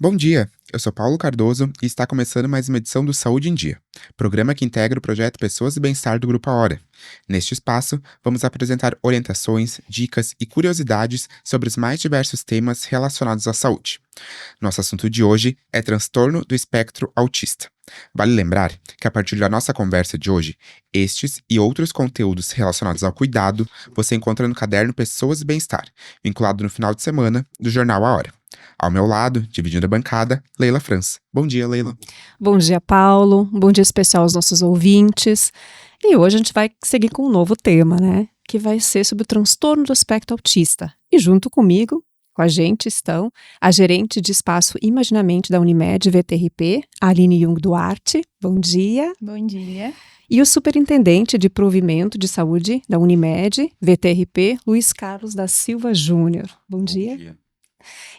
Bom dia, eu sou Paulo Cardoso e está começando mais uma edição do Saúde em Dia, programa que integra o projeto Pessoas e Bem-Estar do Grupo A Hora. Neste espaço, vamos apresentar orientações, dicas e curiosidades sobre os mais diversos temas relacionados à saúde. Nosso assunto de hoje é transtorno do espectro autista. Vale lembrar que a partir da nossa conversa de hoje, estes e outros conteúdos relacionados ao cuidado você encontra no caderno Pessoas e Bem-Estar, vinculado no final de semana do jornal A Hora. Ao meu lado, dividindo a bancada, Leila França. Bom dia, Leila. Bom dia, Paulo. Bom dia especial aos nossos ouvintes. E hoje a gente vai seguir com um novo tema, né? Que vai ser sobre o transtorno do espectro autista. E junto comigo, com a gente, estão a gerente de espaço Imaginamente da Unimed VTRP, Aline Jung Duarte. Bom dia. Bom dia. E o superintendente de provimento de saúde da Unimed VTRP, Luiz Carlos da Silva Júnior. Bom dia.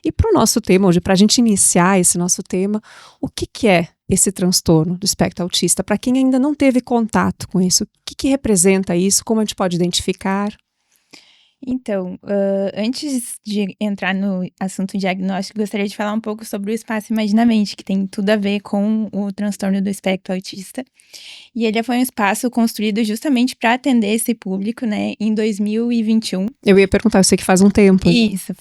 E para o nosso tema hoje, para a gente iniciar esse nosso tema, o que é esse transtorno do espectro autista? Para quem ainda não teve contato com isso, o que representa isso? Como a gente pode identificar? Então, antes de entrar no assunto diagnóstico, gostaria de falar um pouco sobre o Espaço Imaginamente, que tem tudo a ver com o transtorno do espectro autista. E ele foi um espaço construído justamente para atender esse público, né, em 2021. Eu ia perguntar, eu sei que faz um tempo. Isso,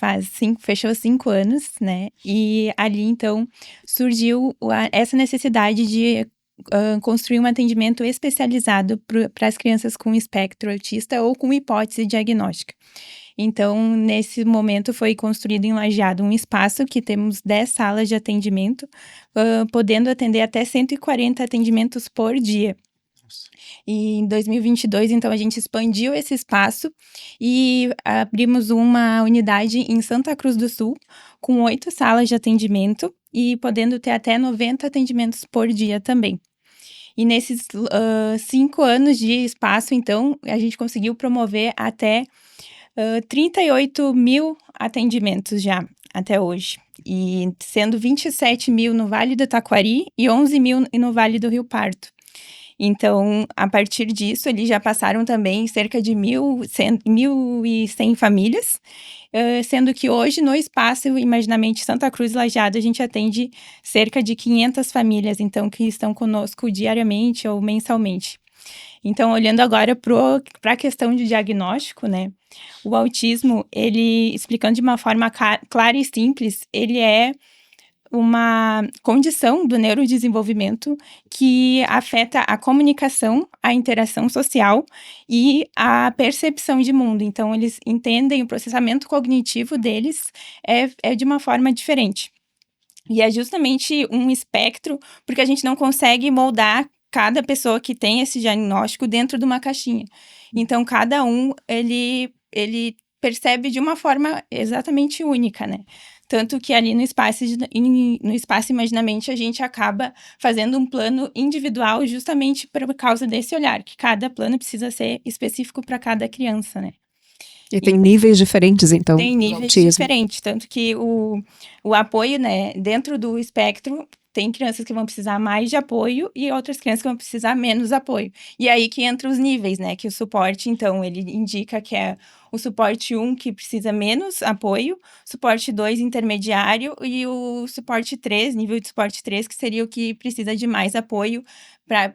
fechou 5 anos, né, e ali, então, surgiu essa necessidade de construir um atendimento especializado para as crianças com espectro autista ou com hipótese diagnóstica. Então, nesse momento, foi construído em Lajeado um espaço que temos 10 salas de atendimento, podendo atender até 140 atendimentos por dia. E em 2022, então, a gente expandiu esse espaço e abrimos uma unidade em Santa Cruz do Sul, com 8 salas de atendimento e podendo ter até 90 atendimentos por dia também. E nesses 5 anos de espaço, então, a gente conseguiu promover até 38 mil atendimentos já, até hoje. E sendo 27 mil no Vale do Taquari e 11 mil no Vale do Rio Pardo. Então, a partir disso, eles já passaram também cerca de 1.100 famílias, sendo que hoje, no Espaço Imaginamente Santa Cruz Lajeado, a gente atende cerca de 500 famílias, então, que estão conosco diariamente ou mensalmente. Então, olhando agora para a questão de diagnóstico, né, o autismo, ele, explicando de uma forma clara e simples, ele é uma condição do neurodesenvolvimento que afeta a comunicação, a interação social e a percepção de mundo. Então, eles entendem o processamento cognitivo deles é de uma forma diferente. E é justamente um espectro, porque a gente não consegue moldar cada pessoa que tem esse diagnóstico dentro de uma caixinha. Então, cada um, ele percebe de uma forma exatamente única, né? Tanto que ali no Espaço Imaginamente a gente acaba fazendo um plano individual justamente por causa desse olhar, que cada plano precisa ser específico para cada criança, né? E tem níveis diferentes, então, tem níveis autismo. diferentes, tanto que o apoio, né, dentro do espectro, tem crianças que vão precisar mais de apoio e outras crianças que vão precisar menos apoio. E aí que entra os níveis, né, que o suporte, então, ele indica que é o suporte 1 que precisa menos apoio, suporte 2 intermediário e o suporte 3, nível de suporte 3, que seria o que precisa de mais apoio,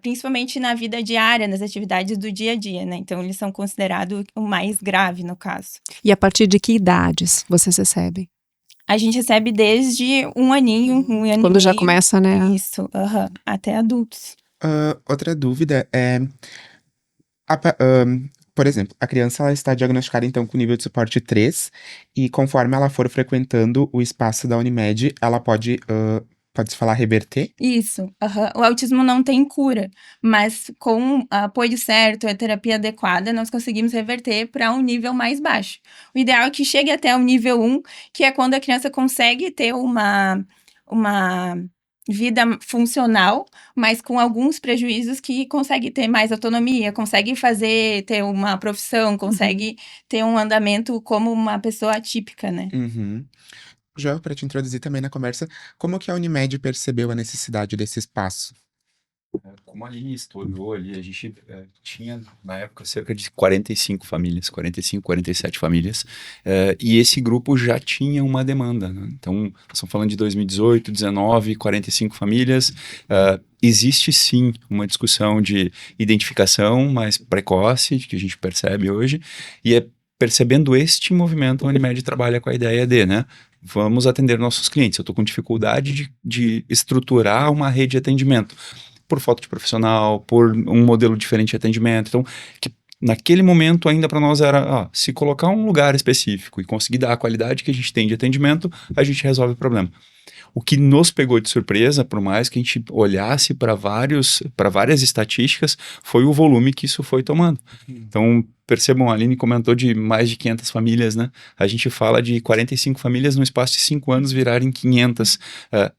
principalmente na vida diária, nas atividades do dia a dia, né? Então, eles são considerados o mais grave, no caso. E a partir de que idades vocês recebem? A gente recebe desde um aninho Quando já e meio. começa, né? Isso, até adultos. Outra dúvida é... por exemplo, a criança ela está diagnosticada então com nível de suporte 3 e conforme ela for frequentando o espaço da Unimed, ela pode-se falar reverter? Isso, o autismo não tem cura, mas com apoio certo e a terapia adequada, nós conseguimos reverter para um nível mais baixo. O ideal é que chegue até o nível 1, que é quando a criança consegue ter uma vida funcional, mas com alguns prejuízos que consegue ter mais autonomia, consegue ter uma profissão, consegue ter um andamento como uma pessoa atípica, né? Uhum. Joel, para te introduzir também na conversa, como que a Unimed percebeu a necessidade desse espaço? Como a Aline estourou ali, a gente tinha, na época, cerca de 45 famílias, 45, 47 famílias, e esse grupo já tinha uma demanda, né? Então, nós estamos falando de 2018, 19, 45 famílias. Existe, sim, uma discussão de identificação mais precoce, que a gente percebe hoje, e percebendo este movimento, a Unimed trabalha com a ideia de, né? Vamos atender nossos clientes. Eu estou com dificuldade de estruturar uma rede de atendimento por falta de profissional, por um modelo diferente de atendimento. Então, que naquele momento ainda para nós era, se colocar um lugar específico e conseguir dar a qualidade que a gente tem de atendimento, a gente resolve o problema. O que nos pegou de surpresa, por mais que a gente olhasse para várias estatísticas, foi o volume que isso foi tomando. Então, percebam, a Aline comentou de mais de 500 famílias, né? A gente fala de 45 famílias no espaço de 5 anos virarem 500,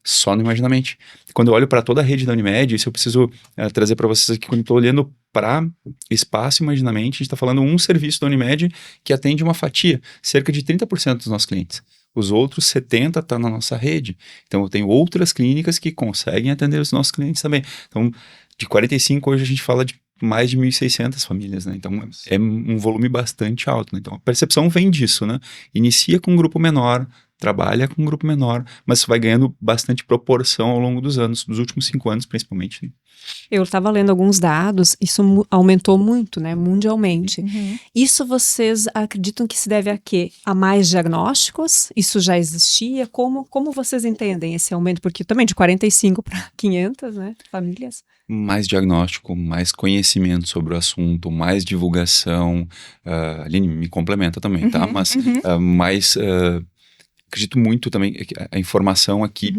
só no Imaginamente. Quando eu olho para toda a rede da Unimed, isso eu preciso trazer para vocês aqui, quando eu estou olhando para espaço Imaginamente, a gente está falando um serviço da Unimed que atende uma fatia, cerca de 30% dos nossos clientes. Os outros 70% estão na nossa rede. Então, eu tenho outras clínicas que conseguem atender os nossos clientes também. Então, de 45, hoje a gente fala de mais de 1.600 famílias, né? Então, é um volume bastante alto, né? Então, a percepção vem disso, né? Inicia com um grupo menor, trabalha com um grupo menor, mas isso vai ganhando bastante proporção ao longo dos anos, dos últimos 5 anos, principalmente. Eu estava lendo alguns dados, isso aumentou muito, né, mundialmente. Isso vocês acreditam que se deve a quê? A mais diagnósticos? Isso já existia? Como vocês entendem esse aumento? Porque também de 45 para 500, né, famílias. Mais diagnóstico, mais conhecimento sobre o assunto, mais divulgação. Aline, me complementa também, tá? Mas mais... acredito muito também que a informação aqui,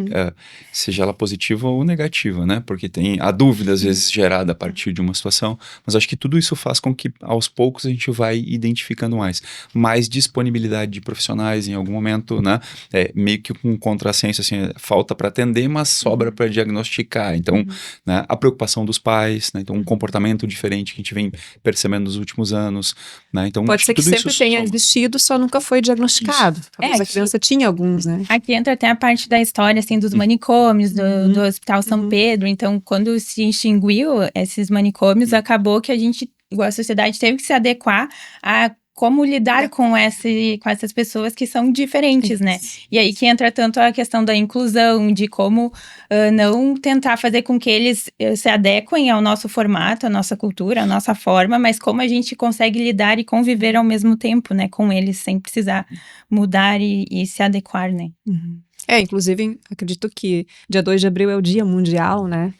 seja ela positiva ou negativa, né? Porque há dúvida, às vezes, gerada a partir de uma situação, mas acho que tudo isso faz com que, aos poucos, a gente vai identificando mais disponibilidade de profissionais em algum momento, né? Meio que com um contrassenso, assim, falta para atender, mas sobra para diagnosticar. Então, né, a preocupação dos pais, né? Então, um comportamento diferente que a gente vem percebendo nos últimos anos, né? Então, pode ser que sempre tenha existido, só nunca foi diagnosticado. Talvez a criança tinha alguns, né? Aqui entra até a parte da história, assim, dos manicômios, do Hospital São Pedro. Então, quando se extinguiu esses manicômios, acabou que a sociedade teve que se adequar a como lidar com essas pessoas que são diferentes, né? E aí que entra tanto a questão da inclusão, de como não tentar fazer com que eles se adequem ao nosso formato, à nossa cultura, à nossa forma, mas como a gente consegue lidar e conviver ao mesmo tempo, né? Com eles, sem precisar mudar e se adequar, né? Inclusive, acredito que dia 2 de abril é o Dia Mundial, né?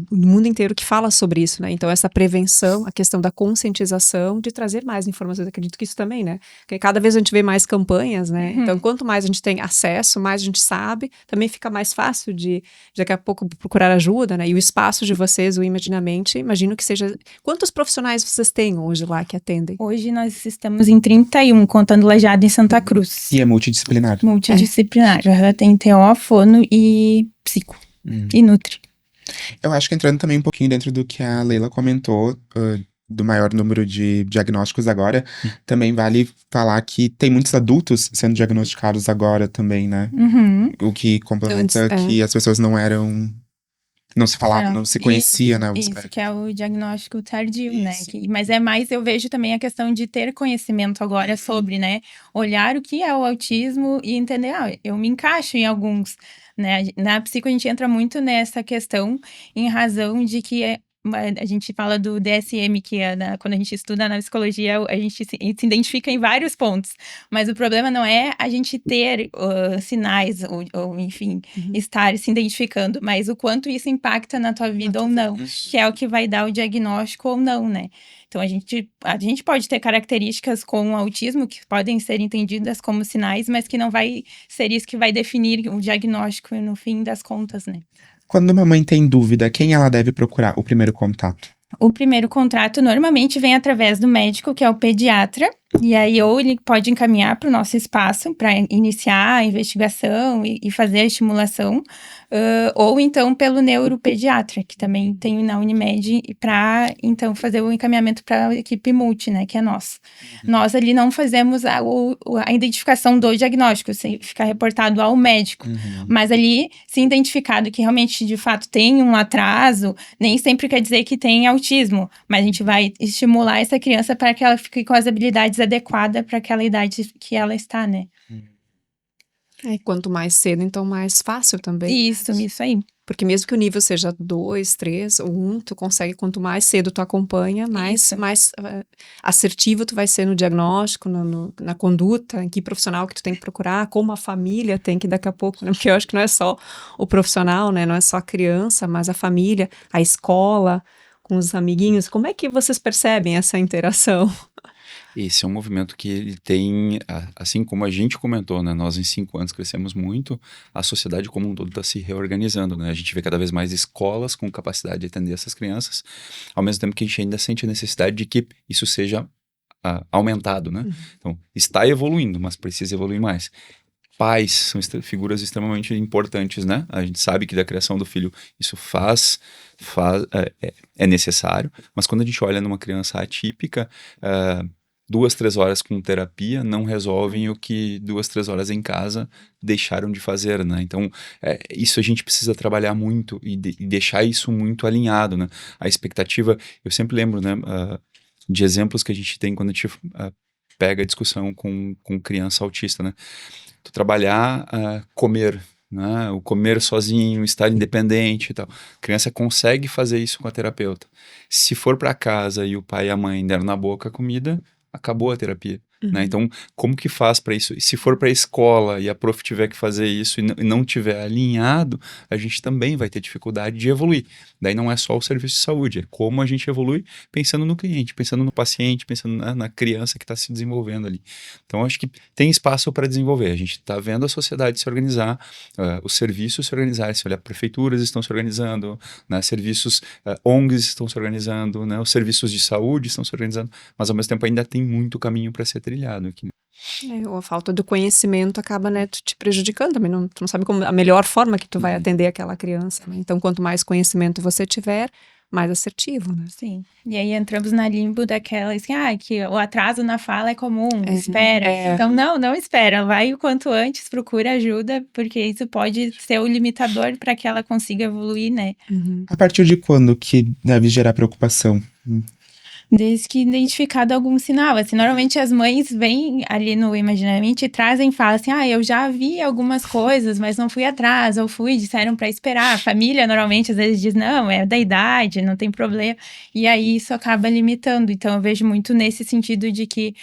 Do mundo inteiro que fala sobre isso, né? Então, essa prevenção, a questão da conscientização, de trazer mais informações, acredito que isso também, né? Porque cada vez a gente vê mais campanhas, né? Então, quanto mais a gente tem acesso, mais a gente sabe, também fica mais fácil de daqui a pouco procurar ajuda, né? E o espaço de vocês, o Imaginamente, imagino que seja... Quantos profissionais vocês têm hoje lá que atendem? Hoje nós estamos em 31, contando Lajeado em Santa Cruz. E é multidisciplinar? Multidisciplinar. Tem TO, fono e psico. E nutri. Eu acho que entrando também um pouquinho dentro do que a Leila comentou, do maior número de diagnósticos agora, também vale falar que tem muitos adultos sendo diagnosticados agora também, né? O que complementa que as pessoas não se falavam, não se conhecia, né? Isso, que é o diagnóstico tardio, né? Mas eu vejo também a questão de ter conhecimento agora sobre, né? Olhar o que é o autismo e entender, eu me encaixo em alguns, né? Na psico a gente entra muito nessa questão em razão de que a gente fala do DSM, que quando a gente estuda na psicologia, a gente se identifica em vários pontos. Mas o problema não é a gente ter sinais, ou enfim, estar se identificando, mas o quanto isso impacta na tua vida ou não, que é o que vai dar o diagnóstico ou não, né? Então, a gente pode ter características com o autismo que podem ser entendidas como sinais, mas que não vai ser isso que vai definir o diagnóstico no fim das contas, né? Quando uma mãe tem dúvida, quem ela deve procurar? O primeiro contato? O primeiro contato normalmente vem através do médico, que é o pediatra, E aí, ou ele pode encaminhar para o nosso espaço para iniciar a investigação e fazer a estimulação, ou então pelo neuropediatra, que também tem na Unimed, para então fazer o encaminhamento para a equipe multi, né, que é nossa. Nós ali não fazemos a identificação do diagnóstico, fica reportado ao médico. Mas ali, se identificado que realmente, de fato, tem um atraso, nem sempre quer dizer que tem autismo, mas a gente vai estimular essa criança para que ela fique com as habilidades adequadas para aquela idade que ela está, né? Quanto mais cedo, então mais fácil também. Isso aí. Porque mesmo que o nível seja 2, 3 ou 1, tu consegue, quanto mais cedo tu acompanha, mais assertivo tu vai ser no diagnóstico, na conduta, em que profissional que tu tem que procurar, como a família tem que daqui a pouco, né? Porque eu acho que não é só o profissional, né? Não é só a criança, mas a família, a escola, com os amiguinhos. Como é que vocês percebem essa interação? Esse é um movimento que ele tem, assim como a gente comentou, né? Nós em 5 anos crescemos muito, a sociedade como um todo está se reorganizando, né? A gente vê cada vez mais escolas com capacidade de atender essas crianças, ao mesmo tempo que a gente ainda sente a necessidade de que isso seja aumentado, né? Então, está evoluindo, mas precisa evoluir mais. Pais são figuras extremamente importantes, né? A gente sabe que da criação do filho isso é necessário, mas quando a gente olha numa criança atípica, 2, 3 horas com terapia não resolvem o que 2, 3 horas em casa deixaram de fazer, né? Então, isso a gente precisa trabalhar muito e deixar isso muito alinhado, né? A expectativa, eu sempre lembro, né, de exemplos que a gente tem quando a gente pega a discussão com criança autista, né? Tu trabalhar, comer, né? O comer sozinho, estar independente e tal. A criança consegue fazer isso com a terapeuta. Se for para casa e o pai e a mãe deram na boca a comida, acabou a terapia. Né? Então, como que faz para isso? E se for para a escola e a prof tiver que fazer isso e não tiver alinhado, a gente também vai ter dificuldade de evoluir. Daí não é só o serviço de saúde, é como a gente evolui pensando no cliente, pensando no paciente, pensando na criança que está se desenvolvendo ali. Então, acho que tem espaço para desenvolver. A gente está vendo a sociedade se organizar, os serviços se organizarem. Se olhar, prefeituras estão se organizando, né? Serviços, ONGs estão se organizando, né? Os serviços de saúde estão se organizando, mas ao mesmo tempo ainda tem muito caminho para ser trilhado aqui. Ou a falta do conhecimento acaba, né, te prejudicando também. Tu não sabe como a melhor forma que tu vai atender aquela criança, né? Então, quanto mais conhecimento você tiver, mais assertivo, né? Sim. E aí entramos na limbo daquelas que o atraso na fala é comum, espera. Então, não espera. Vai o quanto antes, procura ajuda, porque isso pode ser o limitador para que ela consiga evoluir, né? A partir de quando que deve gerar preocupação? Desde que identificado algum sinal. Assim, normalmente as mães vêm ali no Imaginariamente e trazem e falam assim, eu já vi algumas coisas, mas não fui atrás, ou disseram para esperar. A família normalmente às vezes diz, não, é da idade, não tem problema. E aí isso acaba limitando. Então eu vejo muito nesse sentido de que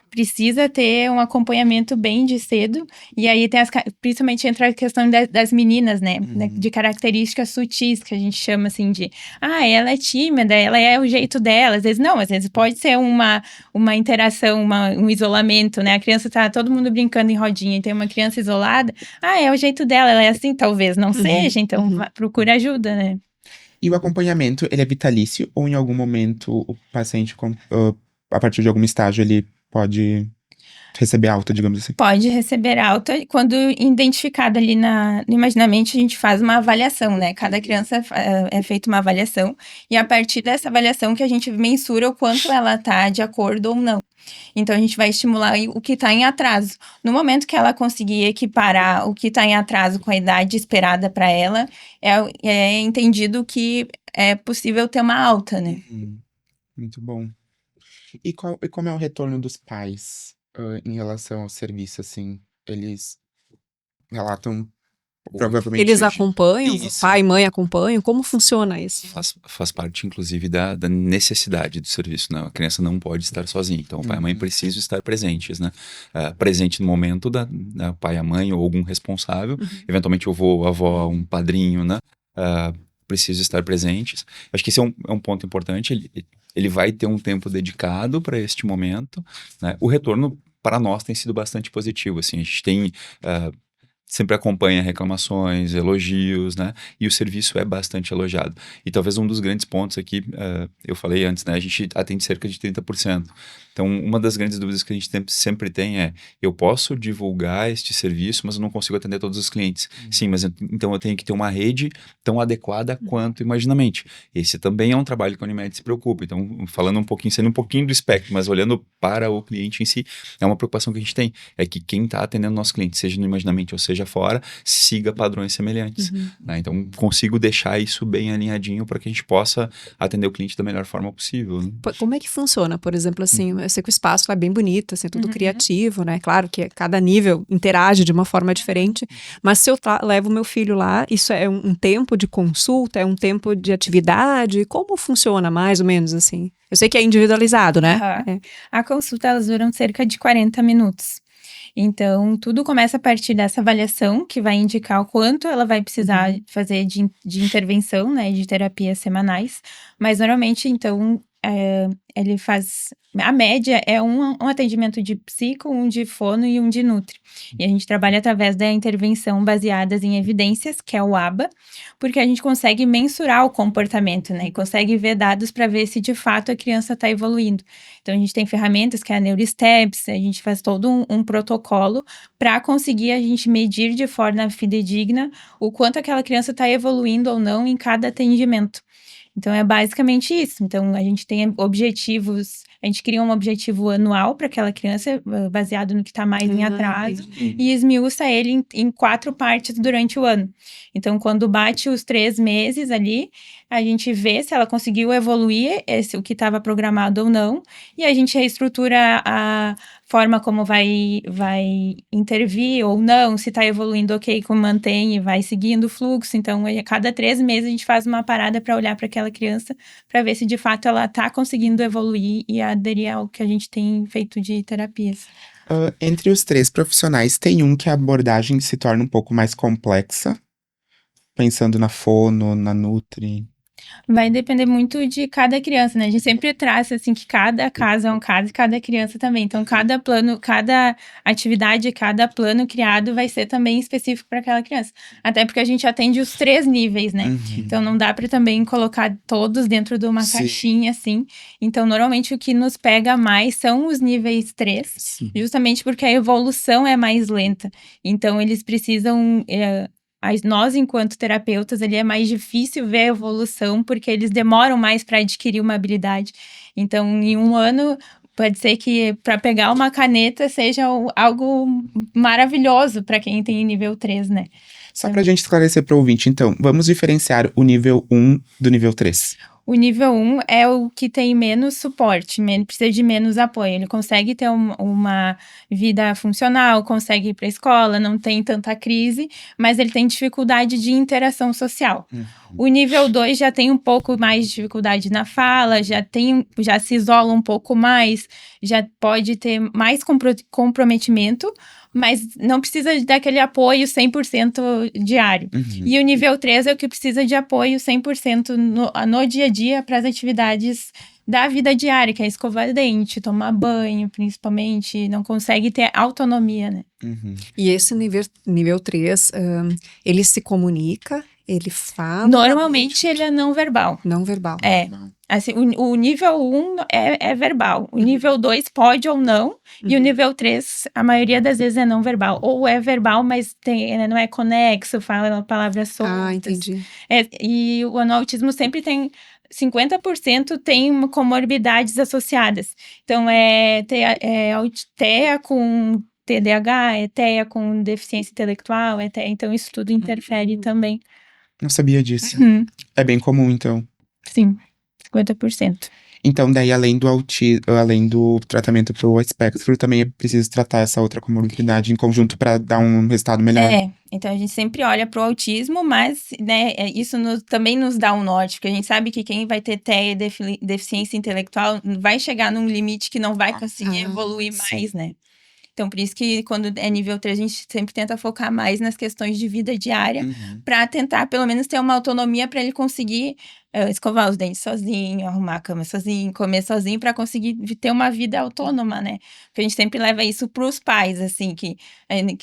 precisa ter um acompanhamento bem de cedo, e aí tem principalmente entra a questão das meninas, né, de características sutis, que a gente chama assim de, ela é tímida, ela é o jeito dela, às vezes pode ser uma interação, um isolamento, né, a criança tá todo mundo brincando em rodinha, e tem uma criança isolada, é o jeito dela, ela é assim, talvez não seja, então procura ajuda, né. E o acompanhamento, ele é vitalício, ou em algum momento o paciente, a partir de algum estágio, ele pode receber alta, digamos assim? Pode receber alta. Quando identificado ali no Imaginamente, a gente faz uma avaliação, né? Cada criança é feita uma avaliação. E a partir dessa avaliação que a gente mensura o quanto ela tá de acordo ou não. Então, a gente vai estimular o que está em atraso. No momento que ela conseguir equiparar o que está em atraso com a idade esperada para ela, é entendido que é possível ter uma alta, né? Muito bom. E como é o retorno dos pais em relação ao serviço, assim? Eles relatam, provavelmente... Eles acompanham? Isso. Pai e mãe acompanham? Como funciona isso? Faz parte, inclusive, da necessidade do serviço, né? A criança não pode estar sozinha, então o pai e a mãe precisam estar presentes, né? Presente no momento da pai e a mãe ou algum responsável, eventualmente o avô, a avó, um padrinho, né? Precisam estar presentes. Acho que esse é um ponto importante, ele vai ter um tempo dedicado para este momento, né? O retorno para nós tem sido bastante positivo, assim, a gente tem sempre acompanha reclamações, elogios, né? E o serviço é bastante elogiado. E talvez um dos grandes pontos aqui, eu falei antes, né? A gente atende cerca de 30%. Então, uma das grandes dúvidas que a gente sempre tem é: eu posso divulgar este serviço, mas eu não consigo atender todos os clientes. Sim, mas então eu tenho que ter uma rede tão adequada quanto imaginamente. Esse também é um trabalho que a Unimed se preocupa. Então, falando um pouquinho, sendo um pouquinho do espectro, mas olhando para o cliente em si, é uma preocupação que a gente tem. É que quem está atendendo o nosso cliente, seja no imaginamente ou seja fora, siga padrões semelhantes. Né? Então, consigo deixar isso bem alinhadinho para que a gente possa atender o cliente da melhor forma possível. Né? Como é que funciona? Por exemplo, assim, eu sei que o espaço é bem bonito, assim, tudo criativo, né? Claro que cada nível interage de uma forma diferente, mas se eu levo meu filho lá, isso é um tempo de consulta, é um tempo de atividade? Como funciona, mais ou menos, assim? Eu sei que é individualizado, né? A consulta, elas duram cerca de 40 minutos. Então, tudo começa a partir dessa avaliação, que vai indicar o quanto ela vai precisar fazer de intervenção, né, de terapias semanais. Mas, normalmente, então, ele faz... A média é um atendimento de psico, um de fono e um de nutri. E a gente trabalha através da intervenção baseadas em evidências, que é o ABA, porque a gente consegue mensurar o comportamento, né? E consegue ver dados para ver se de fato a criança está evoluindo. Então, a gente tem ferramentas, que é a NeuroSteps, a gente faz todo um protocolo para conseguir a gente medir de forma fidedigna o quanto aquela criança está evoluindo ou não em cada atendimento. Então, é basicamente isso. Então, a gente tem objetivos, a gente cria um objetivo anual para aquela criança, baseado no que está mais em atraso, e esmiuça ele em 4 partes durante o ano. Então, quando bate os 3 meses ali, a gente vê se ela conseguiu evoluir o que estava programado ou não, e a gente reestrutura a forma como vai intervir ou não, se está evoluindo ok, como mantém e vai seguindo o fluxo. Então, a cada 3 meses a gente faz uma parada para olhar para aquela criança, para ver se de fato ela está conseguindo evoluir e aderir ao que a gente tem feito de terapias. Entre os 3 profissionais, tem um que a abordagem se torna um pouco mais complexa, pensando na fono, na nutri. Vai depender muito de cada criança, né? A gente sempre traz, assim, que cada caso é um caso e cada criança também. Então, cada plano, cada atividade, cada plano criado vai ser também específico para aquela criança. Até porque a gente atende os 3 níveis, né? Então, não dá para também colocar todos dentro de uma caixinha, assim. Então, normalmente, o que nos pega mais são os níveis 3, justamente porque a evolução é mais lenta. Então, eles precisam... nós, enquanto terapeutas, ali é mais difícil ver a evolução, porque eles demoram mais para adquirir uma habilidade. Então, em um ano, pode ser que para pegar uma caneta seja algo maravilhoso para quem tem nível 3, né? Só para a gente esclarecer para o ouvinte, então, vamos diferenciar o nível 1 do nível 3. O nível 1 é o que tem menos suporte, precisa de menos apoio. Ele consegue ter uma vida funcional, consegue ir para a escola, não tem tanta crise, mas ele tem dificuldade de interação social. O nível 2 já tem um pouco mais de dificuldade na fala, já se isola um pouco mais, já pode ter mais comprometimento, mas não precisa daquele apoio 100% diário. E o nível 3 é o que precisa de apoio 100% no dia a dia para as atividades da vida diária, que é escovar dente, tomar banho, principalmente, não consegue ter autonomia, né? E esse nível 3, ele se comunica, ele fala... Normalmente ele é não verbal. Não verbal. Assim, o nível 1 é verbal. O nível 2 pode ou não. E o nível 3, a maioria das vezes é não verbal. Ou é verbal, mas não é conexo, fala palavras soltas. Ah, entendi. E no autismo sempre tem... 50% tem comorbidades associadas. Então, TEA com TDAH, é TEA com deficiência intelectual, então isso tudo interfere também. Não sabia disso. É bem comum, então. Sim, 50%. Então, daí, além do tratamento pro espectro, também é preciso tratar essa outra comorbidade em conjunto para dar um resultado melhor. Então a gente sempre olha pro autismo, mas, né, isso também nos dá um norte, porque a gente sabe que quem vai ter TEA, deficiência intelectual, vai chegar num limite que não vai conseguir evoluir mais, né? Então, por isso que quando é nível 3, a gente sempre tenta focar mais nas questões de vida diária, para tentar, pelo menos, ter uma autonomia para ele conseguir escovar os dentes sozinho, arrumar a cama sozinho, comer sozinho para conseguir ter uma vida autônoma, né? Porque a gente sempre leva isso para os pais, assim, que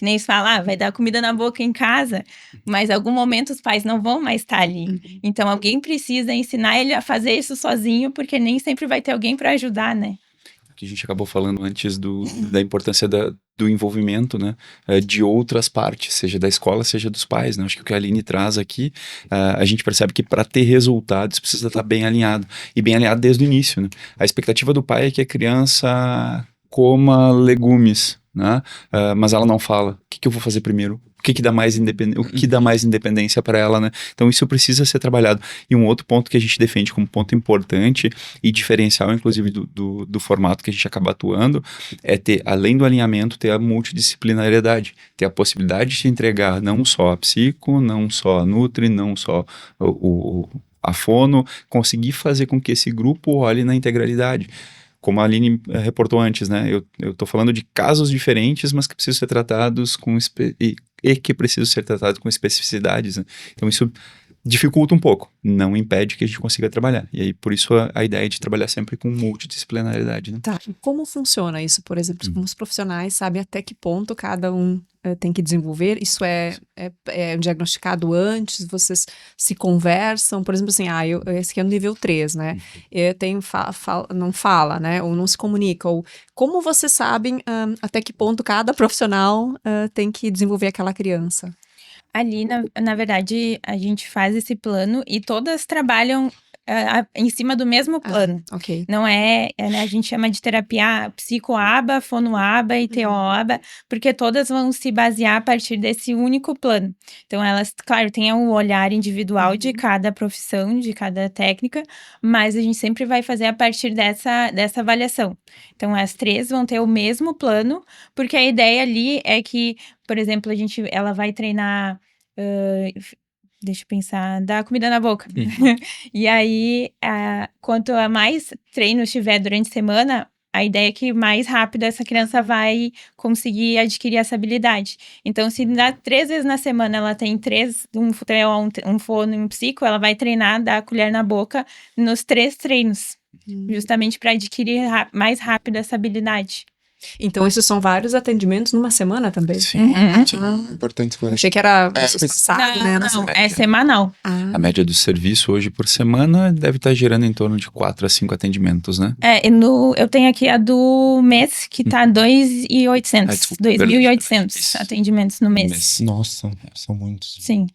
nem eles falam, vai dar comida na boca em casa, mas em algum momento os pais não vão mais estar ali. Então alguém precisa ensinar ele a fazer isso sozinho, porque nem sempre vai ter alguém para ajudar, né? Que a gente acabou falando antes da importância do envolvimento, né, de outras partes, seja da escola, seja dos pais, né? Acho que o que a Aline traz aqui, a gente percebe que para ter resultados precisa estar bem alinhado, e bem alinhado desde o início, né? A expectativa do pai é que a criança coma legumes, né? Mas ela não fala, o que eu vou fazer primeiro? O que dá mais independência para ela, né? Então isso precisa ser trabalhado. E um outro ponto que a gente defende como ponto importante e diferencial, inclusive, do formato que a gente acaba atuando, é ter, além do alinhamento, ter a multidisciplinariedade, ter a possibilidade de entregar não só a psico, não só a nutri, não só a fono, conseguir fazer com que esse grupo olhe na integralidade. Como a Aline reportou antes, né? Eu tô falando de casos diferentes, mas que precisam ser tratados e que precisam ser tratados com especificidades, né? Então isso dificulta um pouco, não impede que a gente consiga trabalhar. E aí, por isso, a ideia de trabalhar sempre com multidisciplinaridade, né? Tá. Como funciona isso, por exemplo, como os profissionais sabem até que ponto cada um tem que desenvolver? Isso é diagnosticado antes? Vocês se conversam? Por exemplo, assim, esse aqui é o nível 3, né? Eu tenho, não fala, né? Ou não se comunica. Ou como vocês sabem até que ponto cada profissional tem que desenvolver aquela criança? Ali, na verdade, a gente faz esse plano e todas trabalham em cima do mesmo plano. Ok. Não né, a gente chama de terapia psicoaba, fonoaba e teoaba, porque todas vão se basear a partir desse único plano. Então, elas, claro, têm o olhar individual de cada profissão, de cada técnica, mas a gente sempre vai fazer a partir dessa avaliação. Então, as três vão ter o mesmo plano, porque a ideia ali é que, por exemplo, ela vai treinar... deixa eu pensar, dar comida na boca. E aí, quanto a mais treinos tiver durante a semana, a ideia é que mais rápido essa criança vai conseguir adquirir essa habilidade. Então, se 3 vezes na semana ela tem um fono e um psico, ela vai treinar, dar a colher na boca nos 3 treinos. Justamente para adquirir mais rápido essa habilidade. Então, esses são vários atendimentos numa semana também? Sim. Importante esclarecer. Achei que era passado, né? Não, é semanal. A média do serviço hoje por semana deve estar girando em torno de 4 a 5 atendimentos, né? Eu tenho aqui a do mês, que tá 2.800. 2.800 atendimentos no mês. Nossa, são muitos. Sim.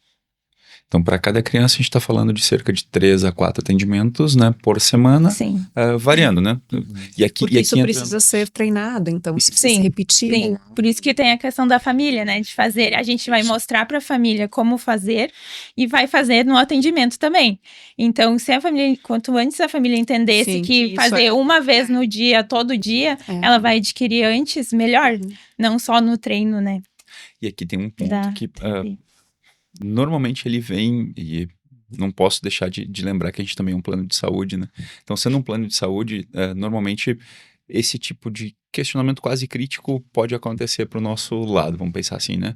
Então, para cada criança, a gente está falando de cerca de 3 a 4 atendimentos, né, por semana, Sim. variando, né? Porque isso precisa ser treinado, então, se repetir. Sim, por isso que tem a questão da família, né, de fazer. A gente vai mostrar para a família como fazer e vai fazer no atendimento também. Então, se a família, quanto antes a família entendesse que fazer uma vez no dia, todo dia, ela vai adquirir antes, melhor, não só no treino, né? E aqui tem um ponto que... normalmente ele vem, e não posso deixar de lembrar que a gente também é um plano de saúde, né? Então, sendo um plano de saúde, normalmente esse tipo de questionamento quase crítico pode acontecer para o nosso lado, vamos pensar assim, né?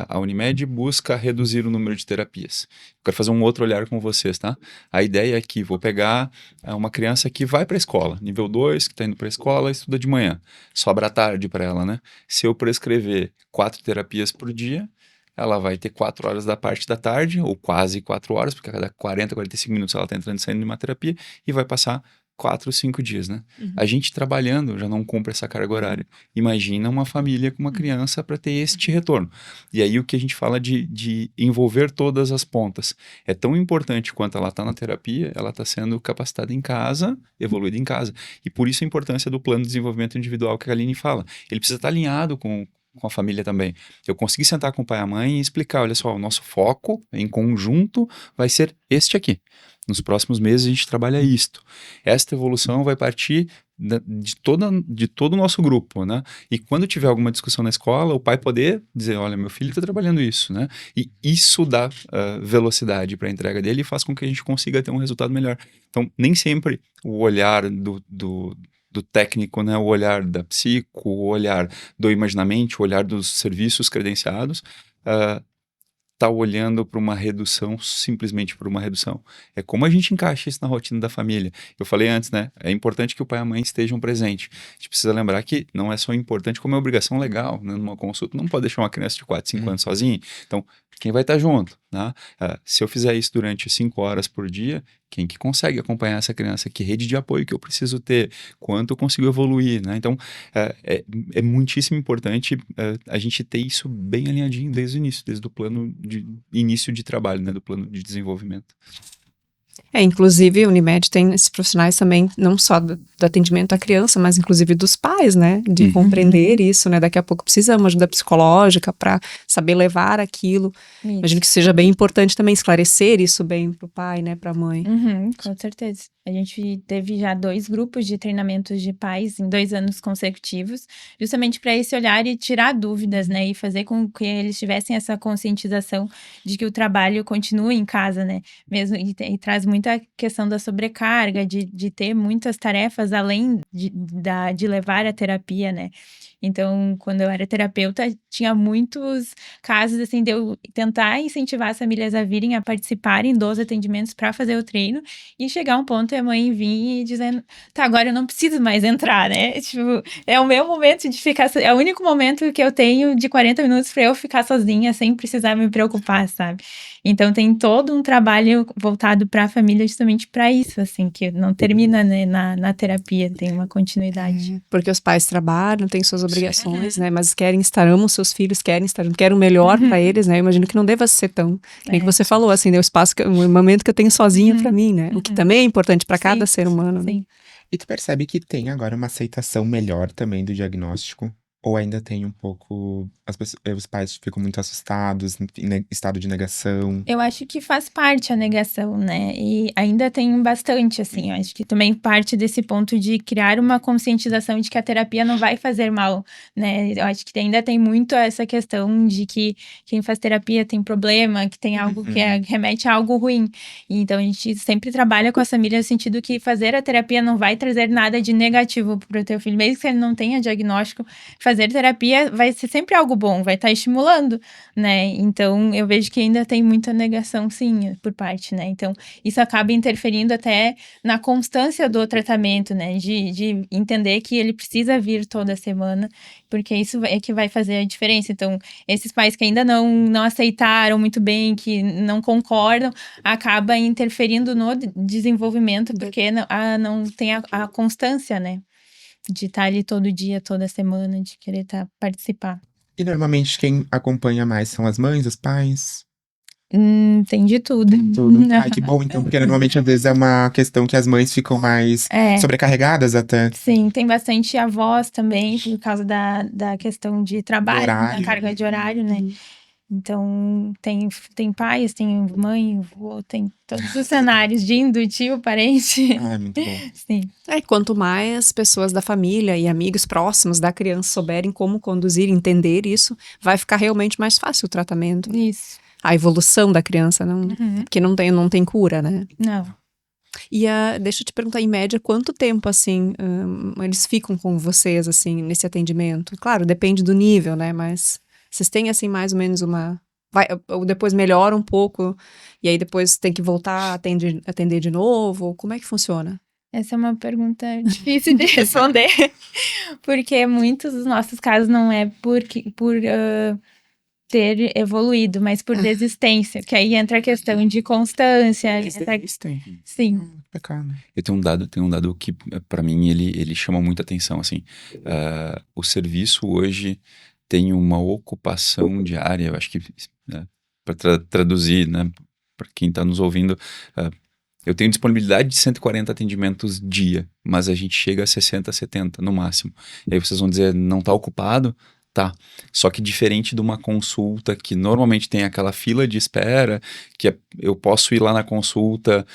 A Unimed busca reduzir o número de terapias. Quero fazer um outro olhar com vocês, tá? A ideia é que vou pegar uma criança que vai para a escola, nível 2, que está indo para a escola, estuda de manhã, sobra à tarde para ela, né? Se eu prescrever 4 terapias por dia, ela vai ter 4 horas da parte da tarde, ou quase 4 horas, porque a cada 40, 45 minutos ela está entrando e saindo de uma terapia, e vai passar 4, 5 dias, né? A gente trabalhando já não cumpre essa carga horária. Imagina uma família com uma criança para ter este retorno. E aí o que a gente fala de envolver todas as pontas. É tão importante quanto ela está na terapia, ela está sendo capacitada em casa, evoluída em casa. E por isso a importância do plano de desenvolvimento individual que a Aline fala. Ele precisa estar alinhado com a família também. Eu consegui sentar com o pai e a mãe e explicar, olha só, o nosso foco em conjunto vai ser este aqui. Nos próximos meses a gente trabalha isto. Esta evolução vai partir de todo o nosso grupo, né? E quando tiver alguma discussão na escola, o pai poder dizer, olha, meu filho está trabalhando isso, né? E isso dá velocidade para a entrega dele e faz com que a gente consiga ter um resultado melhor. Então, nem sempre o olhar do técnico, né, o olhar da psico, o olhar do imaginamento, o olhar dos serviços credenciados, tá olhando para uma redução, simplesmente por uma redução. É como a gente encaixa isso na rotina da família. Eu falei antes, né? É importante que o pai e a mãe estejam presentes. A gente precisa lembrar que não é só importante, como é obrigação legal, né? Numa consulta, não pode deixar uma criança de 4, 5 anos sozinha. Então, quem vai estar junto, né? Se eu fizer isso durante 5 horas por dia, quem que consegue acompanhar essa criança? Que rede de apoio que eu preciso ter? Quanto eu consigo evoluir, né? Então, é muitíssimo importante a gente ter isso bem alinhadinho desde o início, desde o plano de início de trabalho, né? Do plano de desenvolvimento. Inclusive, a Unimed tem esses profissionais também, não só do atendimento à criança, mas inclusive dos pais, né? De compreender isso, né? Daqui a pouco precisa de uma ajuda psicológica para saber levar aquilo. Isso. Imagino que seja bem importante também esclarecer isso bem pro pai, né? Pra mãe. Com certeza. A gente teve já 2 grupos de treinamentos de pais em 2 anos consecutivos, justamente para esse olhar e tirar dúvidas, né? E fazer com que eles tivessem essa conscientização de que o trabalho continue em casa, né? Mesmo, e traz muita questão da sobrecarga, de ter muitas tarefas além de levar a terapia, né? Então, quando eu era terapeuta, tinha muitos casos, assim, de eu tentar incentivar as famílias a virem a participarem dos atendimentos para fazer o treino e chegar a um ponto e a mãe vir e dizendo, tá, agora eu não preciso mais entrar, né? Tipo, é o meu momento de ficar, é o único momento que eu tenho de 40 minutos para eu ficar sozinha sem precisar me preocupar, sabe? Então, tem todo um trabalho voltado para a família justamente para isso, assim, que não termina, né, na terapia, tem uma continuidade. Porque os pais trabalham, têm suas obrigações, né? Mas amam seus filhos, querem o melhor para eles, né? Eu imagino que não deva ser tão, nem que você falou, assim, né? O momento que eu tenho sozinha para mim, né? O que também é importante para cada ser humano, né? Sim. E tu percebe que tem agora uma aceitação melhor também do diagnóstico? Ou ainda tem um pouco. Os pais ficam muito assustados, em estado de negação? Eu acho que faz parte a negação, né? E ainda tem bastante, assim. Eu acho que também parte desse ponto de criar uma conscientização de que a terapia não vai fazer mal, né? Eu acho que ainda tem muito essa questão de que quem faz terapia tem problema, que tem algo que remete a algo ruim. E então a gente sempre trabalha com a família no sentido que fazer a terapia não vai trazer nada de negativo para o teu filho, mesmo que ele não tenha diagnóstico. Fazer terapia vai ser sempre algo bom, vai estar estimulando, né? Então, eu vejo que ainda tem muita negação, sim, por parte, né? Então, isso acaba interferindo até na constância do tratamento, né? De entender que ele precisa vir toda semana, porque isso é que vai fazer a diferença. Então, esses pais que ainda não aceitaram muito bem, que não concordam, acaba interferindo no desenvolvimento, porque não tem a constância, né? De estar ali todo dia, toda semana, de querer participar. E normalmente quem acompanha mais são as mães, os pais? Tem de tudo. Tudo. Ai, que bom, então, porque normalmente às vezes é uma questão que as mães ficam mais sobrecarregadas até. Sim, tem bastante avós também, por causa da questão de trabalho, da carga de horário, né? Então, tem pais, tem mãe, avô, tem todos os cenários, de tio, parente. Ah, é muito bom. Sim. Quanto mais pessoas da família e amigos próximos da criança souberem como conduzir, entender isso, vai ficar realmente mais fácil o tratamento. Isso. A evolução da criança, porque não tem cura, né? Não. E deixa eu te perguntar, em média, quanto tempo, assim, eles ficam com vocês, assim, nesse atendimento? Claro, depende do nível, né? Mas vocês têm, assim, mais ou menos ou depois melhora um pouco, e aí depois tem que voltar a atender de novo? Como é que funciona? Essa é uma pergunta difícil de responder, porque muitos dos nossos casos não é por ter evoluído, mas por desistência, que aí entra a questão de constância. Sim. Pecado. Eu tenho um dado que, para mim, ele chama muita atenção, assim. O serviço hoje tem uma ocupação diária, eu acho que, para traduzir, né, para quem está nos ouvindo, eu tenho disponibilidade de 140 atendimentos dia, mas a gente chega a 60, 70 no máximo. E aí vocês vão dizer, não está ocupado? Tá. Só que diferente de uma consulta que normalmente tem aquela fila de espera, que eu posso ir lá na consulta,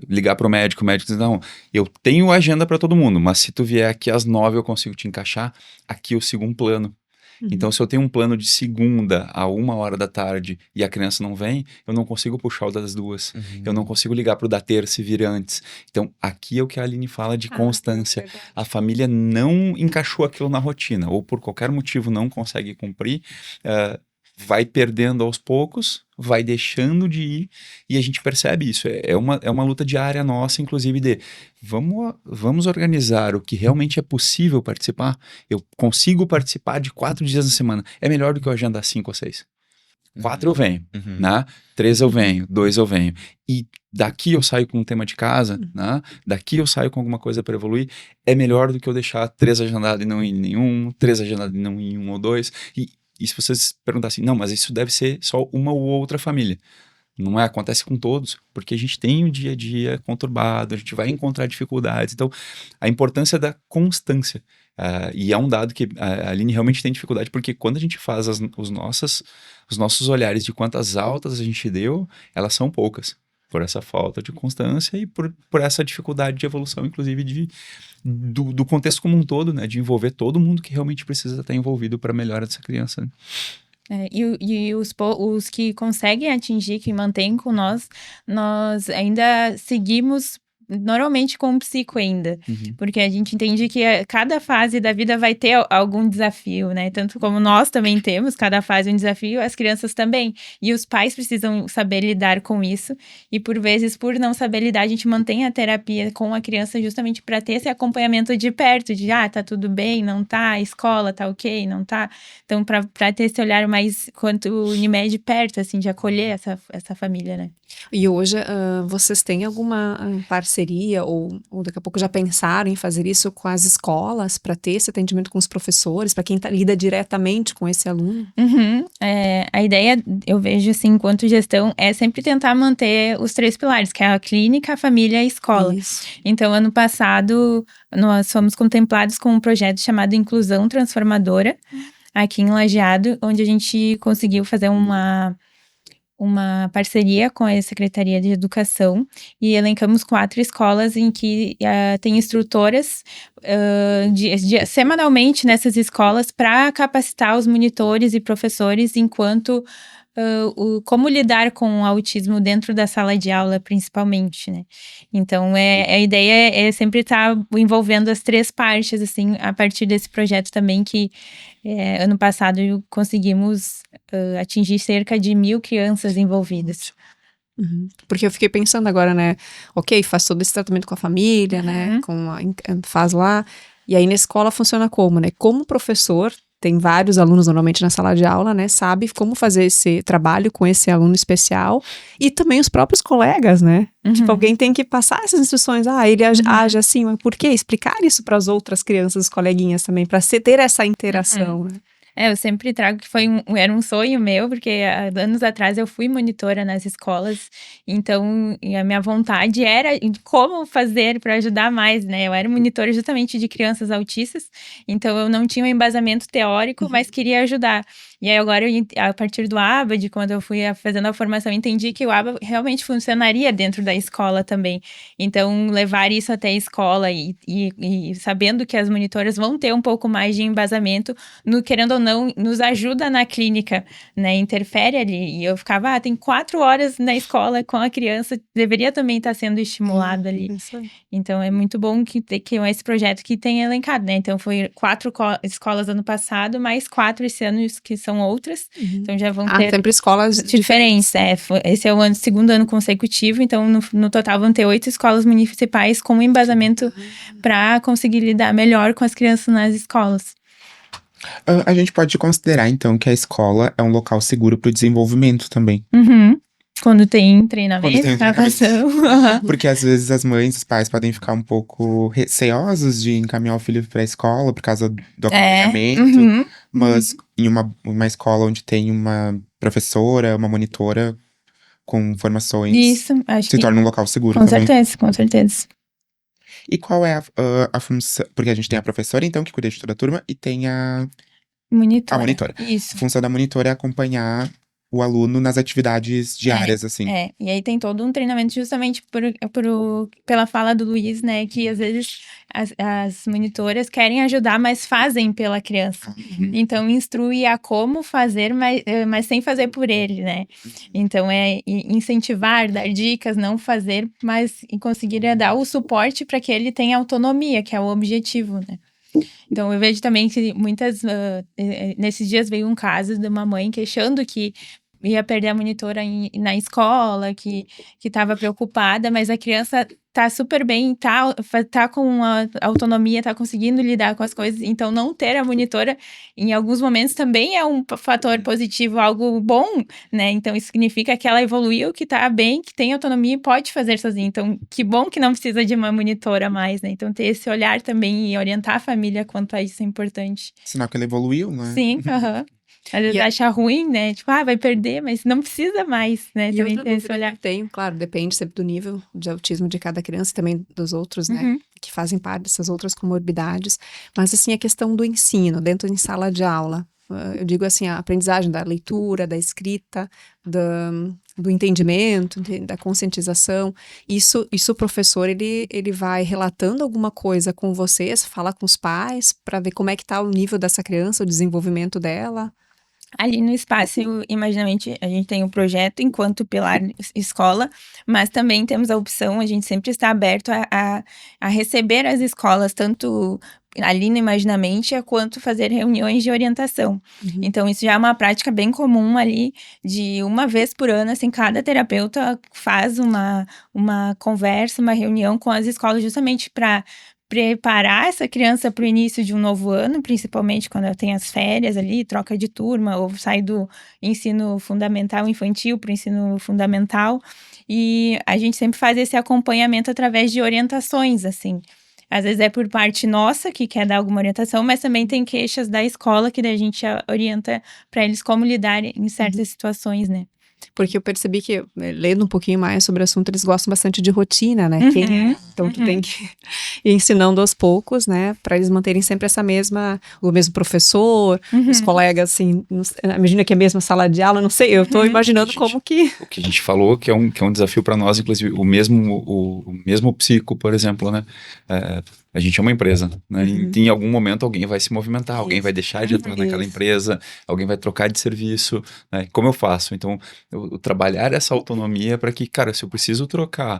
ligar para o médico diz, não, eu tenho agenda para todo mundo, mas se tu vier aqui às 9 eu consigo te encaixar, aqui eu sigo um plano. Então, se eu tenho um plano de segunda a 1h da tarde e a criança não vem, eu não consigo puxar o das 2. Eu não consigo ligar pro da terça e vir antes. Então, aqui é o que a Aline fala de constância. A família não encaixou aquilo na rotina, ou por qualquer motivo não consegue cumprir. vai perdendo aos poucos, vai deixando de ir, e a gente percebe isso. É uma luta diária nossa, inclusive, de vamos organizar o que realmente é possível participar. Eu consigo participar de 4 dias na semana. É melhor do que eu agendar 5 ou 6. 4 eu venho, né? 3 eu venho, 2 eu venho. E daqui eu saio com um tema de casa, né? Daqui eu saio com alguma coisa para evoluir. É melhor do que eu deixar 3 agendados e não ir em nenhum, 3 agendados e não ir em 1 ou 2. E se vocês perguntassem, não, mas isso deve ser só uma ou outra família. Não é, acontece com todos, porque a gente tem o dia a dia conturbado, a gente vai encontrar dificuldades. Então, a importância da constância. E é um dado que a Aline realmente tem dificuldade, porque quando a gente faz os nossos olhares de quantas altas a gente deu, elas são poucas. Por essa falta de constância e por essa dificuldade de evolução, inclusive, do contexto como um todo, né? De envolver todo mundo que realmente precisa estar envolvido para a melhora dessa criança, né? E os que conseguem atingir, que mantêm com nós ainda seguimos normalmente com o psico ainda, porque a gente entende que cada fase da vida vai ter algum desafio, né? Tanto como nós também temos, cada fase um desafio, as crianças também. E os pais precisam saber lidar com isso. E por vezes, por não saber lidar, a gente mantém a terapia com a criança justamente para ter esse acompanhamento de perto, de tá tudo bem, não tá, a escola tá ok, não tá. Então, para ter esse olhar mais quanto o Unimed perto, assim, de acolher essa família, né? E hoje vocês têm alguma parceria ou daqui a pouco já pensaram em fazer isso com as escolas para ter esse atendimento com os professores, para quem lida diretamente com esse aluno? A ideia, eu vejo assim, enquanto gestão, é sempre tentar manter os 3 pilares, que é a clínica, a família e a escola. Isso. Então, ano passado, nós fomos contemplados com um projeto chamado Inclusão Transformadora, aqui em Lajeado, onde a gente conseguiu fazer uma parceria com a Secretaria de Educação e elencamos 4 escolas em que tem instrutoras semanalmente nessas escolas para capacitar os monitores e professores enquanto como lidar com o autismo dentro da sala de aula, principalmente, né? Então, a ideia é sempre estar envolvendo as 3 partes, assim, a partir desse projeto também que ano passado conseguimos atingir cerca de 1.000 crianças envolvidas. Porque eu fiquei pensando agora, né? Ok, faz todo esse tratamento com a família, né? Faz lá. E aí na escola funciona como, né? Como professor, tem vários alunos normalmente na sala de aula, né? Sabe como fazer esse trabalho com esse aluno especial. E também os próprios colegas, né? Tipo, alguém tem que passar essas instruções. Ele age assim, mas por quê? Explicar isso para as outras crianças, os coleguinhas também, para ter essa interação, né? Eu sempre trago que era um sonho meu, porque há anos atrás eu fui monitora nas escolas, então a minha vontade era como fazer para ajudar mais, né? Eu era monitora justamente de crianças autistas, então eu não tinha um embasamento teórico, mas queria ajudar. E aí agora, a partir do ABAD, quando eu fui fazendo a formação, entendi que o ABA realmente funcionaria dentro da escola também. Então, levar isso até a escola e sabendo que as monitoras vão ter um pouco mais de embasamento, querendo ou não, nos ajuda na clínica, né? Interfere ali. E eu ficava, tem 4 horas na escola com a criança, deveria também estar sendo estimulado ali. Então, é muito bom que esse projeto que tem elencado, né? Então, foi 4 escolas ano passado, mais 4 esse ano, que são outras. Então, já vão ter sempre escolas diferentes. Esse é o segundo ano consecutivo, então, no total, vão ter 8 escolas municipais com embasamento para conseguir lidar melhor com as crianças nas escolas. A gente pode considerar, então, que a escola é um local seguro para o desenvolvimento também. Quando tem treinamento, gravação. Porque às vezes as mães, os pais podem ficar um pouco receosos de encaminhar o filho para a escola por causa do acompanhamento. Mas em uma escola onde tem uma professora, uma monitora com formações, isso, acho se torna um local seguro com também. Com certeza. E qual é a função? Porque a gente tem a professora, então, que cuida de toda a turma, e tem a monitora. Isso. A função da monitora é acompanhar o aluno nas atividades diárias, assim. E aí tem todo um treinamento justamente pela fala do Luiz, né? Que às vezes as monitoras querem ajudar, mas fazem pela criança. Então, instrui a como fazer, mas sem fazer por ele, né? Então, é incentivar, dar dicas, não fazer, mas conseguir dar o suporte para que ele tenha autonomia, que é o objetivo, né? Então, eu vejo também que nesses dias veio um caso de uma mãe queixando que ia perder a monitora na escola, que estava preocupada, mas a criança tá super bem, tá com a autonomia, tá conseguindo lidar com as coisas, então não ter a monitora em alguns momentos também é um fator positivo, algo bom, né? Então isso significa que ela evoluiu, que tá bem, que tem autonomia e pode fazer sozinha. Então, que bom que não precisa de uma monitora mais, né? Então ter esse olhar também e orientar a família quanto a isso é importante. Sinal que ela evoluiu, né? Sim, aham. Às vezes acha ruim, né? Tipo, vai perder, mas não precisa mais, né? E também outra tem esse dúvida olhar. que eu tenho, claro, depende sempre do nível de autismo de cada criança e também dos outros, né? Uhum. Que fazem parte dessas outras comorbidades. Mas, assim, a questão do ensino dentro de sala de aula. Eu digo assim, a aprendizagem da leitura, da escrita, do entendimento, da conscientização. Isso o professor, ele vai relatando alguma coisa com vocês, fala com os pais, para ver como é que está o nível dessa criança, o desenvolvimento dela. Ali no Espaço Imaginamente, a gente tem um projeto enquanto pilar escola, mas também temos a opção, a gente sempre está aberto a receber as escolas, tanto ali no Imaginamente, quanto fazer reuniões de orientação. Uhum. Então, isso já é uma prática bem comum ali, de uma vez por ano, assim, cada terapeuta faz uma conversa, uma reunião com as escolas, justamente para preparar essa criança para o início de um novo ano, principalmente quando ela tem as férias ali, troca de turma, ou sai do ensino fundamental infantil para o ensino fundamental. E a gente sempre faz esse acompanhamento através de orientações, assim. Às vezes é por parte nossa, que quer dar alguma orientação, mas também tem queixas da escola que a gente orienta para eles como lidar em certas situações, né? Porque eu percebi que, lendo um pouquinho mais sobre o assunto, eles gostam bastante de rotina, né? Então, tu tem que ir ensinando aos poucos, né? Para eles manterem sempre o mesmo professor, os colegas, assim, imagina que é a mesma sala de aula, não sei, eu tô imaginando como que... O que a gente falou, que é um desafio para nós, inclusive, o mesmo psico, por exemplo, né? A gente é uma empresa, né? E em algum momento alguém vai se movimentar, alguém vai deixar de atuar naquela empresa, alguém vai trocar de serviço, né? Como eu faço? Então, eu trabalhar essa autonomia para que, cara, se eu preciso trocar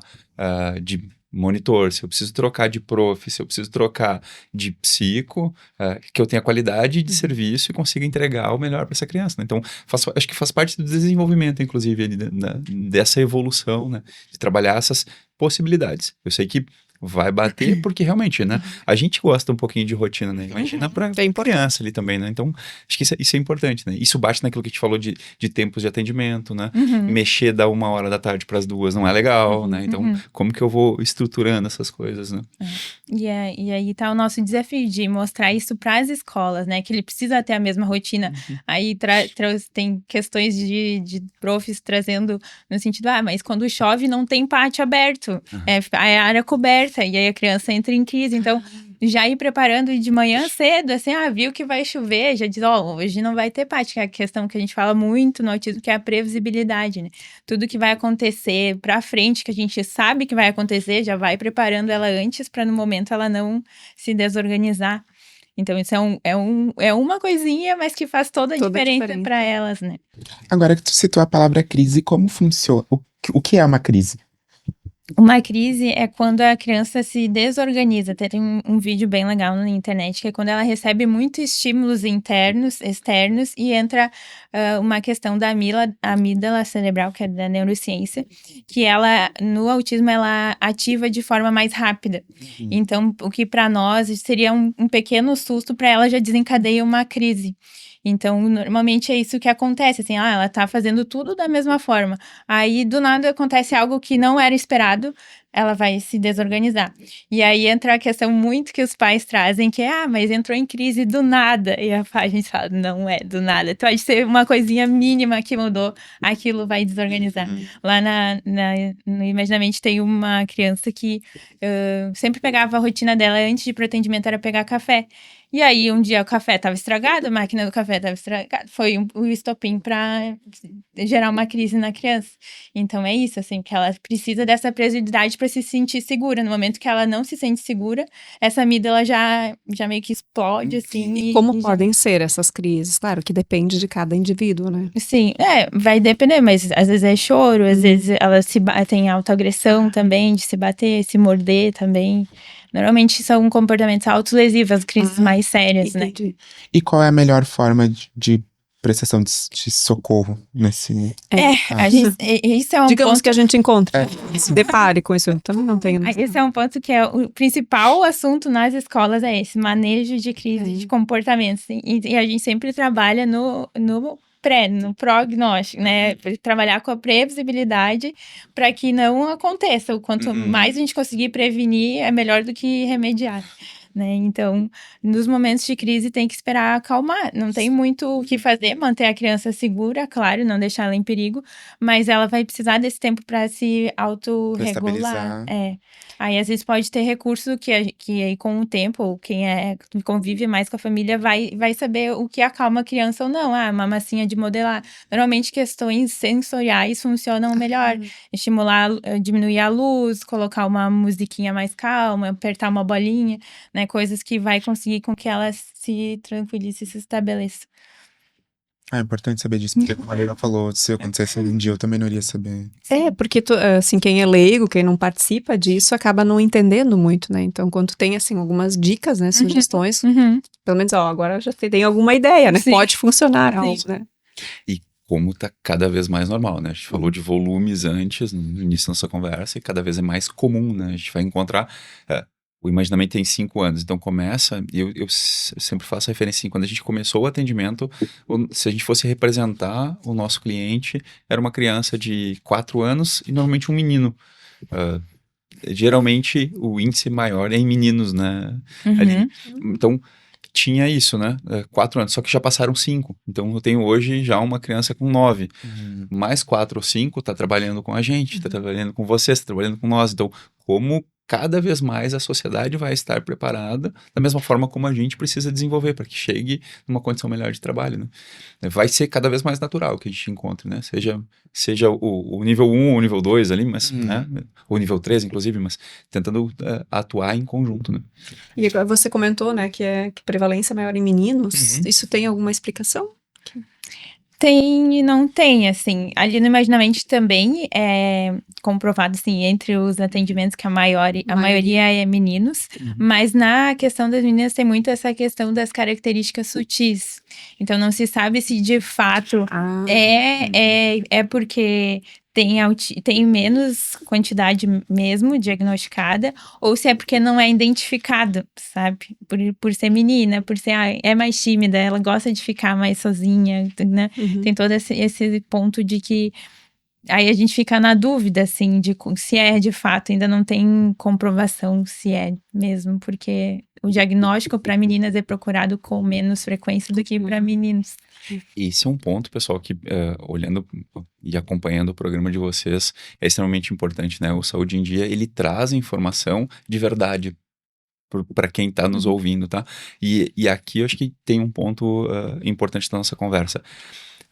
de monitor, se eu preciso trocar de prof, se eu preciso trocar de psico, que eu tenha qualidade de serviço e consiga entregar o melhor para essa criança, né? Então, acho que faz parte do desenvolvimento, inclusive, dessa evolução, né? De trabalhar essas possibilidades. Eu sei que vai bater porque realmente, né? A gente gosta um pouquinho de rotina, né? Imagina para criança ali também, né? Então, acho que isso é importante, né? Isso bate naquilo que a gente falou de tempos de atendimento, né? Mexer da 1h da tarde para as 2 não é legal, né? Então, como que eu vou estruturando essas coisas, né? E aí tá o nosso desafio de mostrar isso para as escolas, né? Que ele precisa ter a mesma rotina. Aí tem questões de profs trazendo no sentido, mas quando chove não tem pátio aberto, é área coberta, e aí a criança entra em crise. Então, já ir preparando de manhã cedo, assim, viu que vai chover, já diz, hoje não vai ter pátio, que é a questão que a gente fala muito no autismo, que é a previsibilidade, né? Tudo que vai acontecer pra frente, que a gente sabe que vai acontecer, já vai preparando ela antes, para no momento ela não se desorganizar. Então, isso é uma coisinha, mas que faz toda a diferença para elas, né? Agora que tu citou a palavra crise, como funciona? O que é uma crise? Uma crise é quando a criança se desorganiza. Tem um vídeo bem legal na internet, que é quando ela recebe muitos estímulos internos, externos, e entra uma questão da amígdala cerebral, que é da neurociência, que ela, no autismo, ela ativa de forma mais rápida. Então, o que para nós seria um pequeno susto, para ela já desencadeia uma crise. Então, normalmente é isso que acontece, assim, ela tá fazendo tudo da mesma forma. Aí, do nada, acontece algo que não era esperado, ela vai se desorganizar. E aí entra a questão muito que os pais trazem, que é, mas entrou em crise do nada. E a gente fala, não é do nada. Pode ser uma coisinha mínima que mudou, aquilo vai desorganizar. Lá no Imaginamente tem uma criança que sempre pegava a rotina dela antes de ir pro atendimento, era pegar café. E aí, um dia o café estava estragado, a máquina do café estava estragada. Foi o estopim para gerar uma crise na criança. Então, é isso, assim, que ela precisa dessa previsibilidade para se sentir segura. No momento que ela não se sente segura, essa amígdala já meio que explode, assim. E como podem ser essas crises? Claro que depende de cada indivíduo, né? Sim, vai depender, mas às vezes é choro, às vezes ela tem autoagressão também, de se bater, se morder também, Normalmente são comportamentos autolesivos, as crises mais sérias, né? Entendi. E qual é a melhor forma de prestação de socorro nesse... Isso é um Digamos ponto... que a gente encontra, se depare com isso, eu também não tenho. Esse é um ponto que é o principal assunto nas escolas, é esse manejo de crise de comportamentos. E a gente sempre trabalha no prognóstico, né? Trabalhar com a previsibilidade para que não aconteça. O quanto mais a gente conseguir prevenir, é melhor do que remediar. Né? Então, nos momentos de crise tem que esperar acalmar, não tem muito o que fazer, manter a criança segura, claro, não deixar ela em perigo, mas ela vai precisar desse tempo para se autorregular. Aí às vezes pode ter recurso que aí com o tempo, quem convive mais com a família vai saber o que acalma a criança ou não. Uma massinha de modelar. Normalmente questões sensoriais funcionam melhor. Estimular, diminuir a luz, colocar uma musiquinha mais calma, apertar uma bolinha, né? Coisas que vai conseguir com que ela se tranquilize e se estabeleça. É importante saber disso, porque como a Leila falou, se acontecesse um dia, eu também não iria saber. Porque assim, quem é leigo, quem não participa disso, acaba não entendendo muito, né? Então, quando tem, assim, algumas dicas, né, sugestões, pelo menos, agora já tem alguma ideia, né? Sim. Pode funcionar algo, né? E como tá cada vez mais normal, né? A gente falou de volumes antes, no início da nossa conversa, e cada vez é mais comum, né? A gente vai encontrar... O Imaginamento tem 5 anos, então começa, e eu sempre faço referência assim, quando a gente começou o atendimento, se a gente fosse representar o nosso cliente, era uma criança de 4 anos e normalmente um menino. Geralmente o índice maior é em meninos, né? Ali. Então tinha isso, né? 4 anos, só que já passaram 5. Então eu tenho hoje já uma criança com 9. Mais 4 ou 5 tá trabalhando com a gente, tá trabalhando com vocês, tá trabalhando com nós. Então, como cada vez mais a sociedade vai estar preparada da mesma forma como a gente precisa desenvolver para que chegue numa condição melhor de trabalho, né? Vai ser cada vez mais natural que a gente encontre, né? Seja o nível 1 ou o nível 2 ali, mas, né? O nível 3, inclusive, mas tentando atuar em conjunto, né? E agora você comentou, né, que prevalência maior em meninos. Isso tem alguma explicação? Tem e não tem, assim. Ali no Imaginamente também é comprovado, assim, entre os atendimentos que a maioria é meninos, mas na questão das meninas tem muito essa questão das características sutis. Então não se sabe se de fato é porque tem menos quantidade mesmo diagnosticada, ou se é porque não é identificado, sabe? Por ser menina, por ser, é mais tímida, ela gosta de ficar mais sozinha, né? Tem todo esse ponto de que aí a gente fica na dúvida, assim, de se é de fato, ainda não tem comprovação se é mesmo, porque o diagnóstico para meninas é procurado com menos frequência do que para meninos. Esse é um ponto, pessoal, que olhando e acompanhando o programa de vocês, é extremamente importante, né? O Saúde em Dia, ele traz informação de verdade para quem está nos ouvindo, tá? E aqui eu acho que tem um ponto importante da nossa conversa.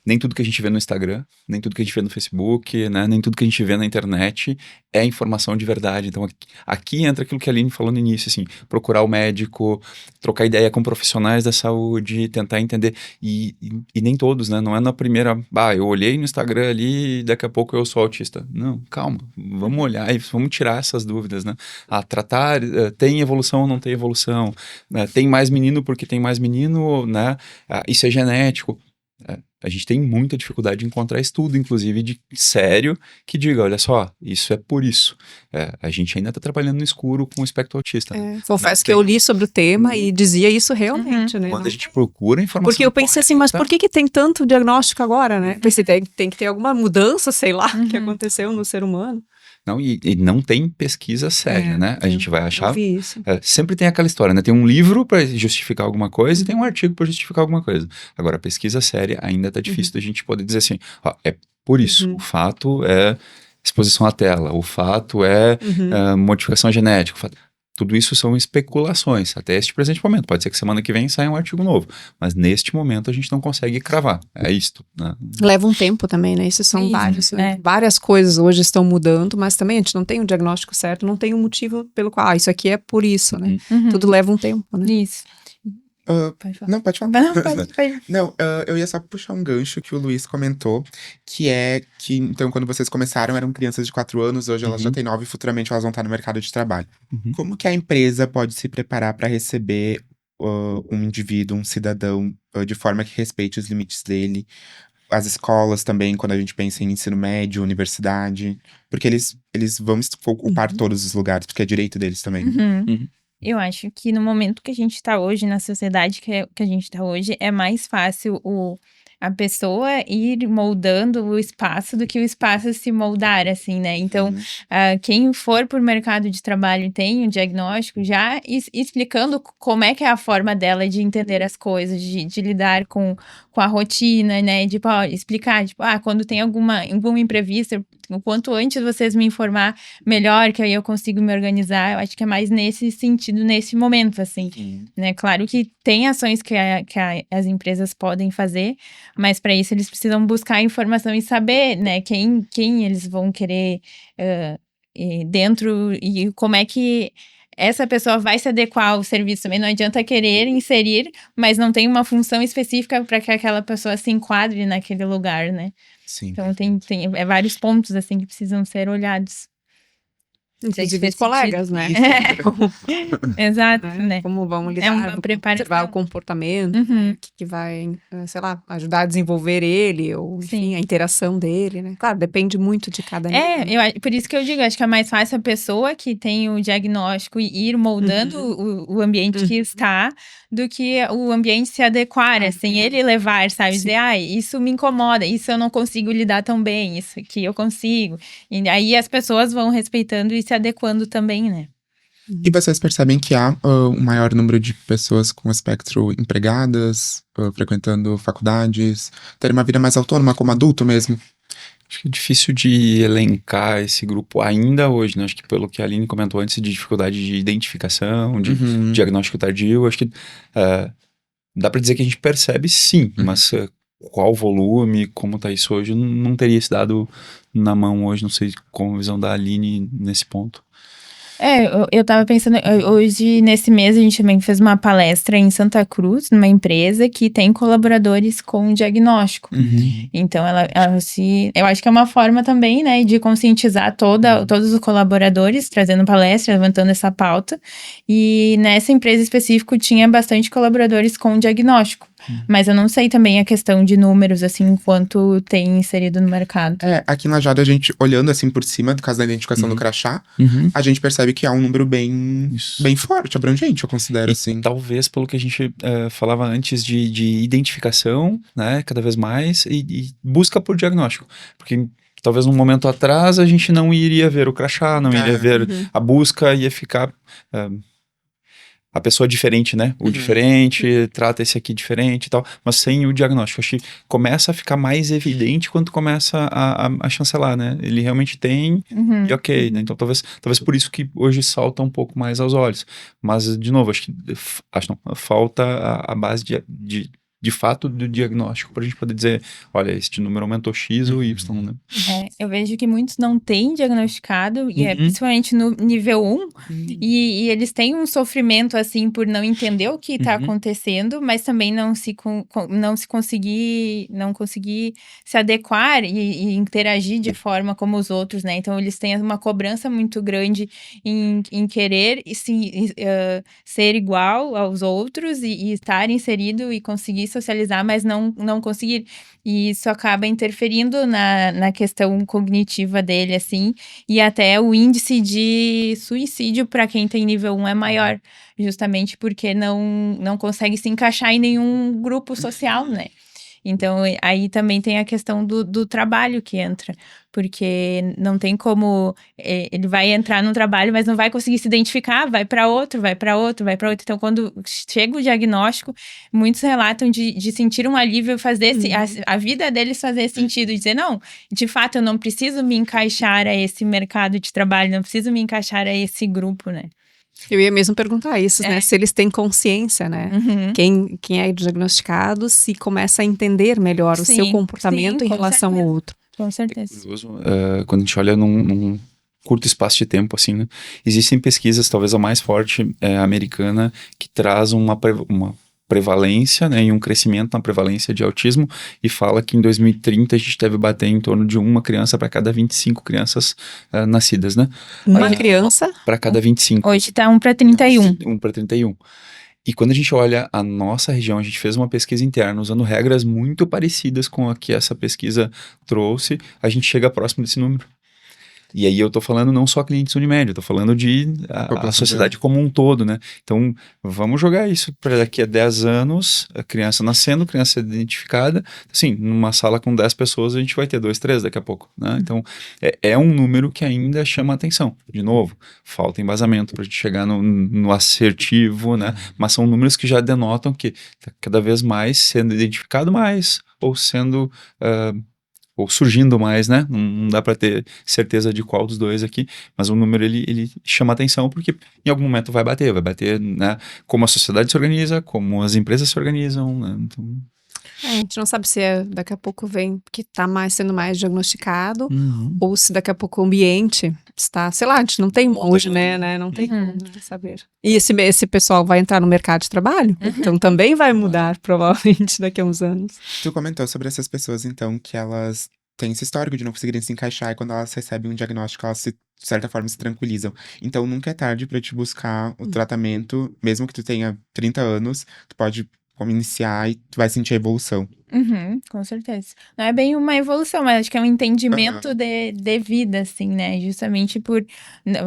Nem tudo que a gente vê no Instagram, nem tudo que a gente vê no Facebook, né, nem tudo que a gente vê na internet é informação de verdade. Então aqui entra aquilo que a Aline falou no início, assim, procurar o médico, trocar ideia com profissionais da saúde, tentar entender, e nem todos, né, não é na primeira, eu olhei no Instagram ali e daqui a pouco eu sou autista. Não, calma, vamos olhar e vamos tirar essas dúvidas, né. Tratar, tem evolução ou não tem evolução, tem mais menino porque tem mais menino, né, isso é genético. A gente tem muita dificuldade de encontrar estudo, inclusive, de sério, que diga, olha só, isso é por isso. A gente ainda está trabalhando no escuro com o espectro autista. Confesso que eu li sobre o tema e dizia isso realmente, né? Quando a gente procura informação... Porque eu pensei assim, mas por que tem tanto diagnóstico agora, né? Pensei, tem que ter alguma mudança, sei lá, que aconteceu no ser humano. Não, e não tem pesquisa séria, né? A gente vai achar... Eu vi isso. Sempre tem aquela história, né? Tem um livro para justificar alguma coisa e tem um artigo para justificar alguma coisa. Agora, a pesquisa séria ainda tá difícil da gente poder dizer assim, é por isso, o fato é exposição à tela, o fato é modificação genética, o fato... Tudo isso são especulações, até este presente momento. Pode ser que semana que vem saia um artigo novo, mas neste momento a gente não consegue cravar. É isto, né? Leva um tempo também, né? Isso são várias coisas hoje estão mudando, mas também a gente não tem um diagnóstico certo, não tem um motivo pelo qual, isso aqui é por isso, né? Tudo leva um tempo, né? Isso. Pode falar. Não, pode falar. Não, pode. Não, eu ia só puxar um gancho que o Luiz comentou, que é que, então, quando vocês começaram, eram crianças de 4 anos, hoje elas já têm 9 e futuramente elas vão estar no mercado de trabalho. Como que a empresa pode se preparar para receber um indivíduo, um cidadão, de forma que respeite os limites dele? As escolas também, quando a gente pensa em ensino médio, universidade, porque eles vão ocupar todos os lugares, porque é direito deles também. Eu acho que no momento que a gente está hoje, na sociedade que a gente está hoje, é mais fácil a pessoa ir moldando o espaço do que o espaço se moldar, assim, né? Então, quem for por mercado de trabalho tem um diagnóstico já explicando como é que é a forma dela de entender as coisas, de lidar com a rotina, né? Tipo, explicar, tipo, quando tem algum imprevisto, o quanto antes vocês me informar melhor, que aí eu consigo me organizar. Eu acho que é mais nesse sentido, nesse momento, assim, né? Claro que tem ações que as empresas podem fazer, mas para isso eles precisam buscar informação e saber, né, quem eles vão querer dentro e como é que essa pessoa vai se adequar ao serviço também. Não adianta querer inserir, mas não tem uma função específica para que aquela pessoa se enquadre naquele lugar, né? Sim. Então tem vários pontos assim que precisam ser olhados. Inclusive os colegas, né? Exato, né? né? Como vão lidar, observar o comportamento, que vai, sei lá, ajudar a desenvolver ele, ou enfim, a interação dele, né? Claro, depende muito de cada nível. Por isso que eu digo, acho que é mais fácil a pessoa que tem o diagnóstico ir moldando o ambiente que está, do que o ambiente se adequar, assim, ele levar, sabe? Dizer, isso me incomoda, isso eu não consigo lidar tão bem, isso aqui eu consigo. E aí as pessoas vão respeitando e se adequando também, né? E vocês percebem que há um maior número de pessoas com espectro empregadas, frequentando faculdades, terem uma vida mais autônoma como adulto mesmo? Acho que é difícil de elencar esse grupo ainda hoje, né? Acho que pelo que a Aline comentou antes, de dificuldade de identificação, de diagnóstico tardio, acho que dá para dizer que a gente percebe sim, mas qual volume, como tá isso hoje, eu não teria esse dado na mão hoje, não sei como a visão da Aline nesse ponto. Eu tava pensando, hoje, nesse mês, a gente também fez uma palestra em Santa Cruz, numa empresa que tem colaboradores com diagnóstico. Então, eu acho que é uma forma também, né, de conscientizar todos os colaboradores, trazendo palestra, levantando essa pauta. E nessa empresa específica tinha bastante colaboradores com diagnóstico. Mas eu não sei também a questão de números, assim, quanto tem inserido no mercado. Aqui na Jada, a gente, olhando assim por cima, do caso da identificação do crachá, a gente percebe que há um número bem forte, abrangente, eu considero, assim. Talvez pelo que a gente falava antes de identificação, né, cada vez mais, e busca por diagnóstico. Porque talvez num momento atrás a gente não iria ver o crachá, não iria ver a busca, ia ficar... a pessoa diferente, né? O diferente, trata esse aqui diferente e tal, mas sem o diagnóstico. Acho que começa a ficar mais evidente quando começa a chancelar, né? Ele realmente tem e ok, né? Então talvez por isso que hoje salta um pouco mais aos olhos. Mas, de novo, acho não, falta a base de fato do diagnóstico para a gente poder dizer, olha, este número aumentou X ou Y, né? Eu vejo que muitos não têm diagnosticado, e principalmente no nível 1, e eles têm um sofrimento, assim, por não entender o que está acontecendo, mas também não conseguir se adequar e interagir de forma como os outros, né? Então, eles têm uma cobrança muito grande em querer ser igual aos outros e estar inserido e conseguir socializar, mas não conseguir. E isso acaba interferindo na questão cognitiva dele, assim, e até o índice de suicídio para quem tem nível 1 é maior, justamente porque não consegue se encaixar em nenhum grupo social, né? Então, aí também tem a questão do trabalho que entra, porque não tem como... ele vai entrar no trabalho, mas não vai conseguir se identificar, vai para outro. Então, quando chega o diagnóstico, muitos relatam de sentir um alívio, fazer a vida deles fazer sentido, dizer, não, de fato, eu não preciso me encaixar a esse mercado de trabalho, não preciso me encaixar a esse grupo, né? Eu ia mesmo perguntar isso, né? Se eles têm consciência, né? Quem é diagnosticado, se começa a entender melhor o seu comportamento em relação ao outro. Com certeza. É curioso, quando a gente olha num curto espaço de tempo, assim, né? Existem pesquisas, talvez a mais forte americana, que traz uma prevalência, né, e um crescimento na prevalência de autismo, e fala que em 2030 a gente deve bater em torno de uma criança para cada 25 crianças nascidas, né? Uma criança Para cada 25. Hoje tá 1 para 31. 1 para 31. E quando a gente olha a nossa região, a gente fez uma pesquisa interna usando regras muito parecidas com a que essa pesquisa trouxe, a gente chega próximo desse número. E aí eu tô falando não só clientes Unimed, eu tô falando de a sociedade como um todo, né? Então, vamos jogar isso para daqui a 10 anos, a criança nascendo, criança identificada, assim, numa sala com 10 pessoas, a gente vai ter 2, 3 daqui a pouco, né? Então, é um número que ainda chama atenção. De novo, falta embasamento pra gente chegar no assertivo, né? Mas são números que já denotam que tá cada vez mais sendo identificado mais, ou sendo... ou surgindo mais, né? Não dá para ter certeza de qual dos dois aqui, mas o número ele chama atenção porque em algum momento vai bater, né? Como a sociedade se organiza, como as empresas se organizam, né? Então... a gente não sabe se daqui a pouco vem porque tá sendo mais diagnosticado, ou se daqui a pouco o ambiente está, sei lá, a gente não tem hoje, né? Não tem como saber. E esse pessoal vai entrar no mercado de trabalho, então também vai mudar, provavelmente, daqui a uns anos. Tu comentou sobre essas pessoas, então, que elas têm esse histórico de não conseguirem se encaixar e quando elas recebem um diagnóstico, elas de certa forma se tranquilizam. Então, nunca é tarde pra te buscar o tratamento, mesmo que tu tenha 30 anos, tu pode iniciar e tu vai sentir a evolução. Com certeza. Não é bem uma evolução, mas acho que é um entendimento de vida, assim, né? Justamente por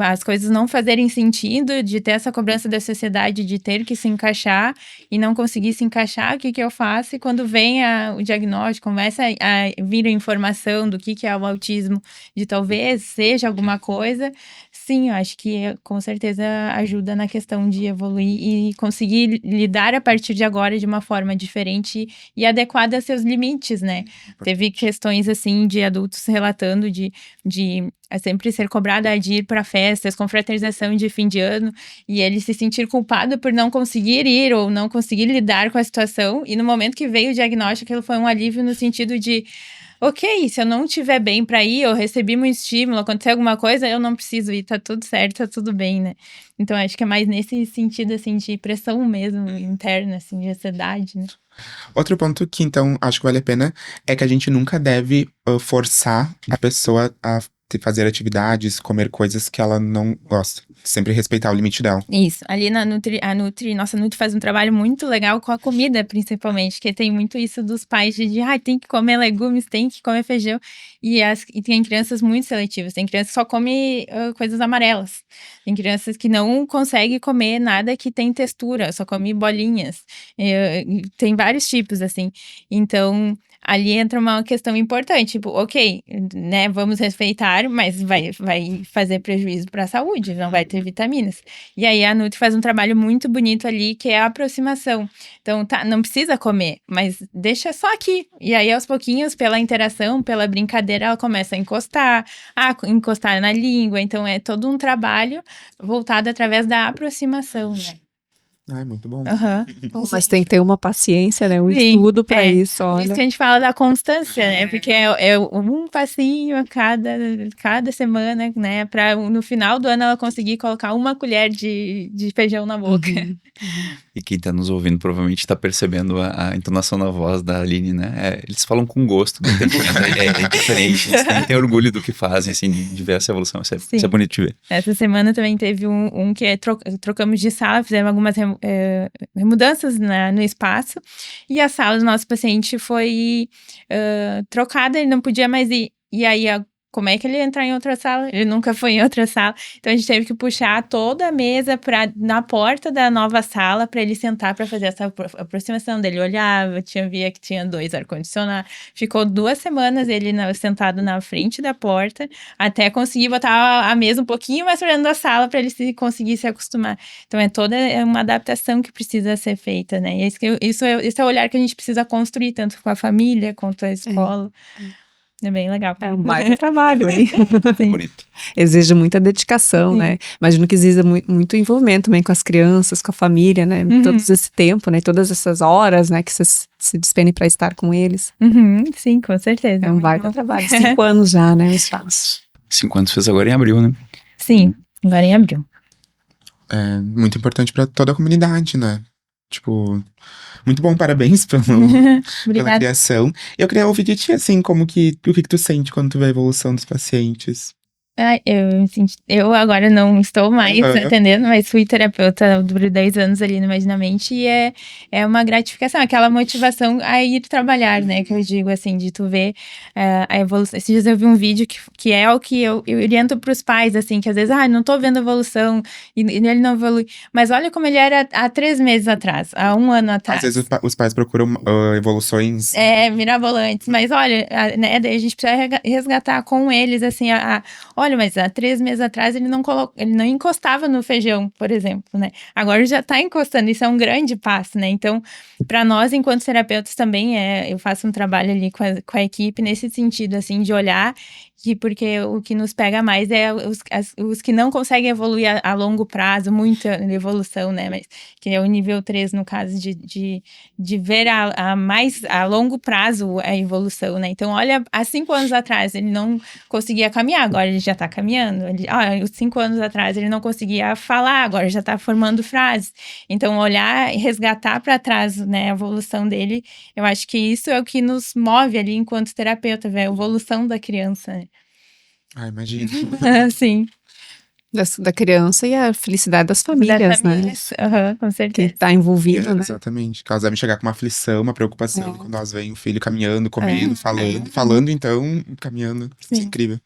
as coisas não fazerem sentido, de ter essa cobrança da sociedade, de ter que se encaixar e não conseguir se encaixar, o que eu faço? E quando vem o diagnóstico, começa a vir a informação do que é o autismo, de talvez seja alguma coisa, sim, eu acho que com certeza ajuda na questão de evoluir e conseguir lidar a partir de agora de uma forma diferente e adequada a seus limites, né? Teve questões, assim, de adultos relatando de sempre ser cobrado a ir para festas, confraternização de fim de ano, e ele se sentir culpado por não conseguir ir ou não conseguir lidar com a situação, e no momento que veio o diagnóstico, aquilo foi um alívio no sentido de ok, se eu não estiver bem para ir, eu recebi um estímulo, aconteceu alguma coisa, eu não preciso ir, tá tudo certo, tá tudo bem, né? Então, acho que é mais nesse sentido, assim, de pressão mesmo, interna, assim, de ansiedade, né? Outro ponto que, então, acho que vale a pena é que a gente nunca deve forçar a pessoa a fazer atividades, comer coisas que ela não gosta. Sempre respeitar o limite dela. Isso. Ali na nossa Nutri faz um trabalho muito legal com a comida, principalmente, que tem muito isso dos pais de tem que comer legumes, tem que comer feijão. E tem crianças muito seletivas. Tem crianças que só comem coisas amarelas. Tem crianças que não conseguem comer nada que tem textura, só come bolinhas. Tem vários tipos, assim. Então, ali entra uma questão importante, tipo, ok, né, vamos respeitar, mas vai fazer prejuízo para a saúde, não vai ter vitaminas. E aí a Nutri faz um trabalho muito bonito ali, que é a aproximação. Então, não precisa comer, mas deixa só aqui. E aí, aos pouquinhos, pela interação, pela brincadeira, ela começa a encostar na língua. Então, é todo um trabalho voltado através da aproximação, né? Ai, muito bom. Mas tem que ter uma paciência, né? Um Sim, estudo para isso, olha. Isso que a gente fala da constância, né? Porque é um passinho a cada semana, né? Pra no final do ano ela conseguir colocar uma colher de feijão na boca. E quem tá nos ouvindo provavelmente tá percebendo a entonação na voz da Aline, né? Eles falam com gosto, é diferente, eles têm orgulho do que fazem, assim, de ver essa evolução, isso é bonito de ver. Essa semana também teve um que trocamos de sala, fizemos algumas mudanças no espaço, e a sala do nosso paciente foi trocada, ele não podia mais ir. E aí, como é que ele ia entrar em outra sala? Ele nunca foi em outra sala. Então, a gente teve que puxar toda a mesa na porta da nova sala para ele sentar para fazer essa aproximação dele. Olhava, via que tinha 2 ar-condicionados. Ficou 2 semanas ele sentado na frente da porta, até conseguir botar a mesa um pouquinho mais pra dentro da sala para ele conseguir se acostumar. Então, é toda uma adaptação que precisa ser feita, né? E esse é o olhar que a gente precisa construir, tanto com a família quanto a escola. É bem legal. É um baita trabalho, hein? Bonito. Exige muita dedicação, né? Imagino que exige muito envolvimento também com as crianças, com a família, né? Todo esse tempo, né? Todas essas horas, né? Que vocês se despendem para estar com eles. Sim, com certeza. É um baita trabalho. 5 anos já, né? O espaço. 5 anos fez agora em abril, né? Sim, agora em abril. É muito importante para toda a comunidade, né? Tipo, muito bom, parabéns pela Obrigada. criação. Eu queria ouvir de ti, assim, o que tu sente quando tu vê a evolução dos pacientes. Ai, eu agora não estou mais Aham. atendendo, mas fui terapeuta por 10 anos ali no Imaginamente e é uma gratificação, aquela motivação a ir trabalhar, né? Que eu digo assim, de tu ver a evolução. Esses dias eu vi um vídeo que é o que eu oriento para os pais, assim, que às vezes, não tô vendo evolução e ele não evolui. Mas olha como ele era há 3 meses atrás, há 1 ano atrás. Às vezes os pais procuram evoluções. Mirabolantes, mas olha, né, daí a gente precisa resgatar com eles, assim, olha, mas há 3 meses atrás ele não encostava no feijão, por exemplo, né? Agora ele já tá encostando, isso é um grande passo, né? Então, para nós, enquanto terapeutas, também eu faço um trabalho ali com a equipe nesse sentido, assim, de olhar, porque o que nos pega mais é os que não conseguem evoluir a longo prazo, muita evolução, né? Mas que é o nível 3, no caso, de ver a longo prazo a evolução, né? Então, olha, há 5 anos atrás ele não conseguia caminhar, agora ele já tá caminhando. Os 5 anos atrás ele não conseguia falar, agora já tá formando frases. Então, olhar e resgatar para trás, né, a evolução dele, eu acho que isso é o que nos move ali enquanto terapeuta, ver a evolução da criança, né? Imagina. Sim. Da criança e a felicidade das famílias, né? Com Que certeza. tá envolvido, né? Exatamente. Que elas devem chegar com uma aflição, uma preocupação, quando elas veem o filho caminhando, comendo, falando, então, caminhando. Isso é Sim. incrível.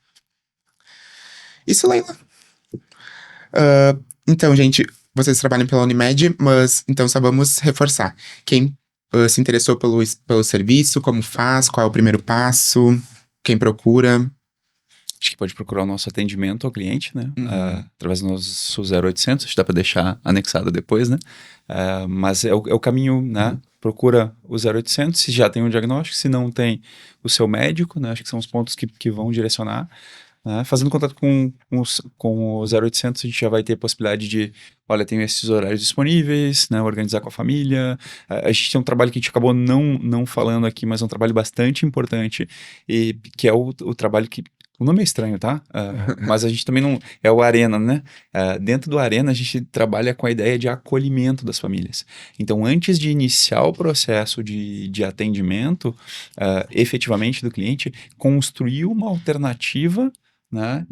Isso, Leila. Então, gente, vocês trabalham pela Unimed, mas então só vamos reforçar. Quem se interessou pelo serviço, como faz, qual é o primeiro passo, quem procura. Acho que pode procurar o nosso atendimento ao cliente, né? Através do nosso 0800, acho que dá para deixar anexado depois, né? Mas é o caminho, né? Procura o 0800 se já tem um diagnóstico, se não tem o seu médico, né? Acho que são os pontos que vão direcionar. Né? Fazendo contato com o 0800, a gente já vai ter a possibilidade de, olha, tenho esses horários disponíveis, né? Organizar com a família. A gente tem um trabalho que a gente acabou não falando aqui, mas é um trabalho bastante importante, e que é o trabalho que... O nome é estranho, tá? Mas a gente também não... É o Arena, né? Dentro do Arena, a gente trabalha com a ideia de acolhimento das famílias. Então, antes de iniciar o processo de atendimento, efetivamente, do cliente, construir uma alternativa, né,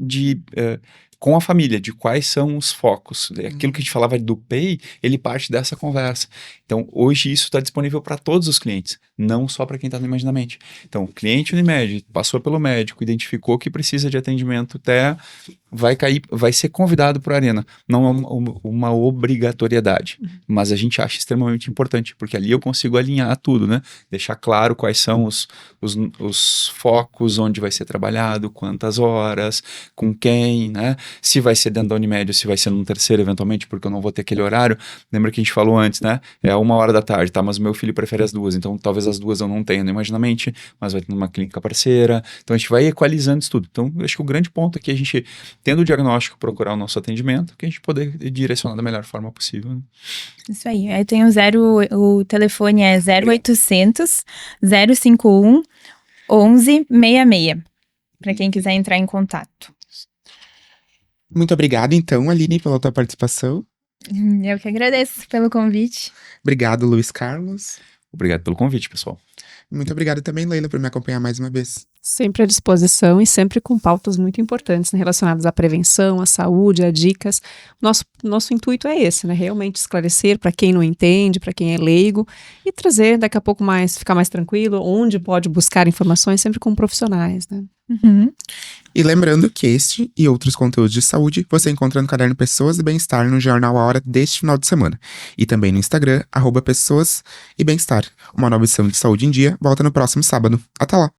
com a família, de quais são os focos. Aquilo que a gente falava do PEI, ele parte dessa conversa. Então, hoje isso está disponível para todos os clientes, não só para quem está no Imaginamente. Então, o cliente Unimed passou pelo médico, identificou que precisa de atendimento vai ser convidado para a Arena. Não é uma obrigatoriedade, mas a gente acha extremamente importante, porque ali eu consigo alinhar tudo, né? Deixar claro quais são os focos, onde vai ser trabalhado, quantas horas, com quem, né? Se vai ser dentro da Unimed ou se vai ser num terceiro, eventualmente, porque eu não vou ter aquele horário. Lembra que a gente falou antes, né? É 13h, tá? Mas o meu filho prefere as 2, então talvez as 2 eu não tenha no Imaginamente, mas vai ter numa clínica parceira. Então a gente vai equalizando isso tudo. Então eu acho que o grande ponto é que a gente, tendo o diagnóstico, procurar o nosso atendimento, que a gente poder direcionar da melhor forma possível. Né? Isso aí. Aí tem o telefone é 0800 051 1166, para quem quiser entrar em contato. Muito obrigado, então, Aline, pela tua participação. Eu que agradeço pelo convite. Obrigado, Luiz Carlos. Obrigado pelo convite, pessoal. Muito obrigado também, Leila, por me acompanhar mais uma vez. Sempre à disposição e sempre com pautas muito importantes, né, relacionadas à prevenção, à saúde, a dicas. Nosso intuito é esse, né? Realmente esclarecer para quem não entende, para quem é leigo, e trazer daqui a pouco ficar mais tranquilo, onde pode buscar informações, sempre com profissionais, né? E lembrando que este e outros conteúdos de saúde você encontra no caderno Pessoas e Bem-Estar no Jornal A Hora deste final de semana. E também no Instagram, @Pessoas e Bem-Estar. Uma nova edição de Saúde em Dia volta no próximo sábado. Até lá!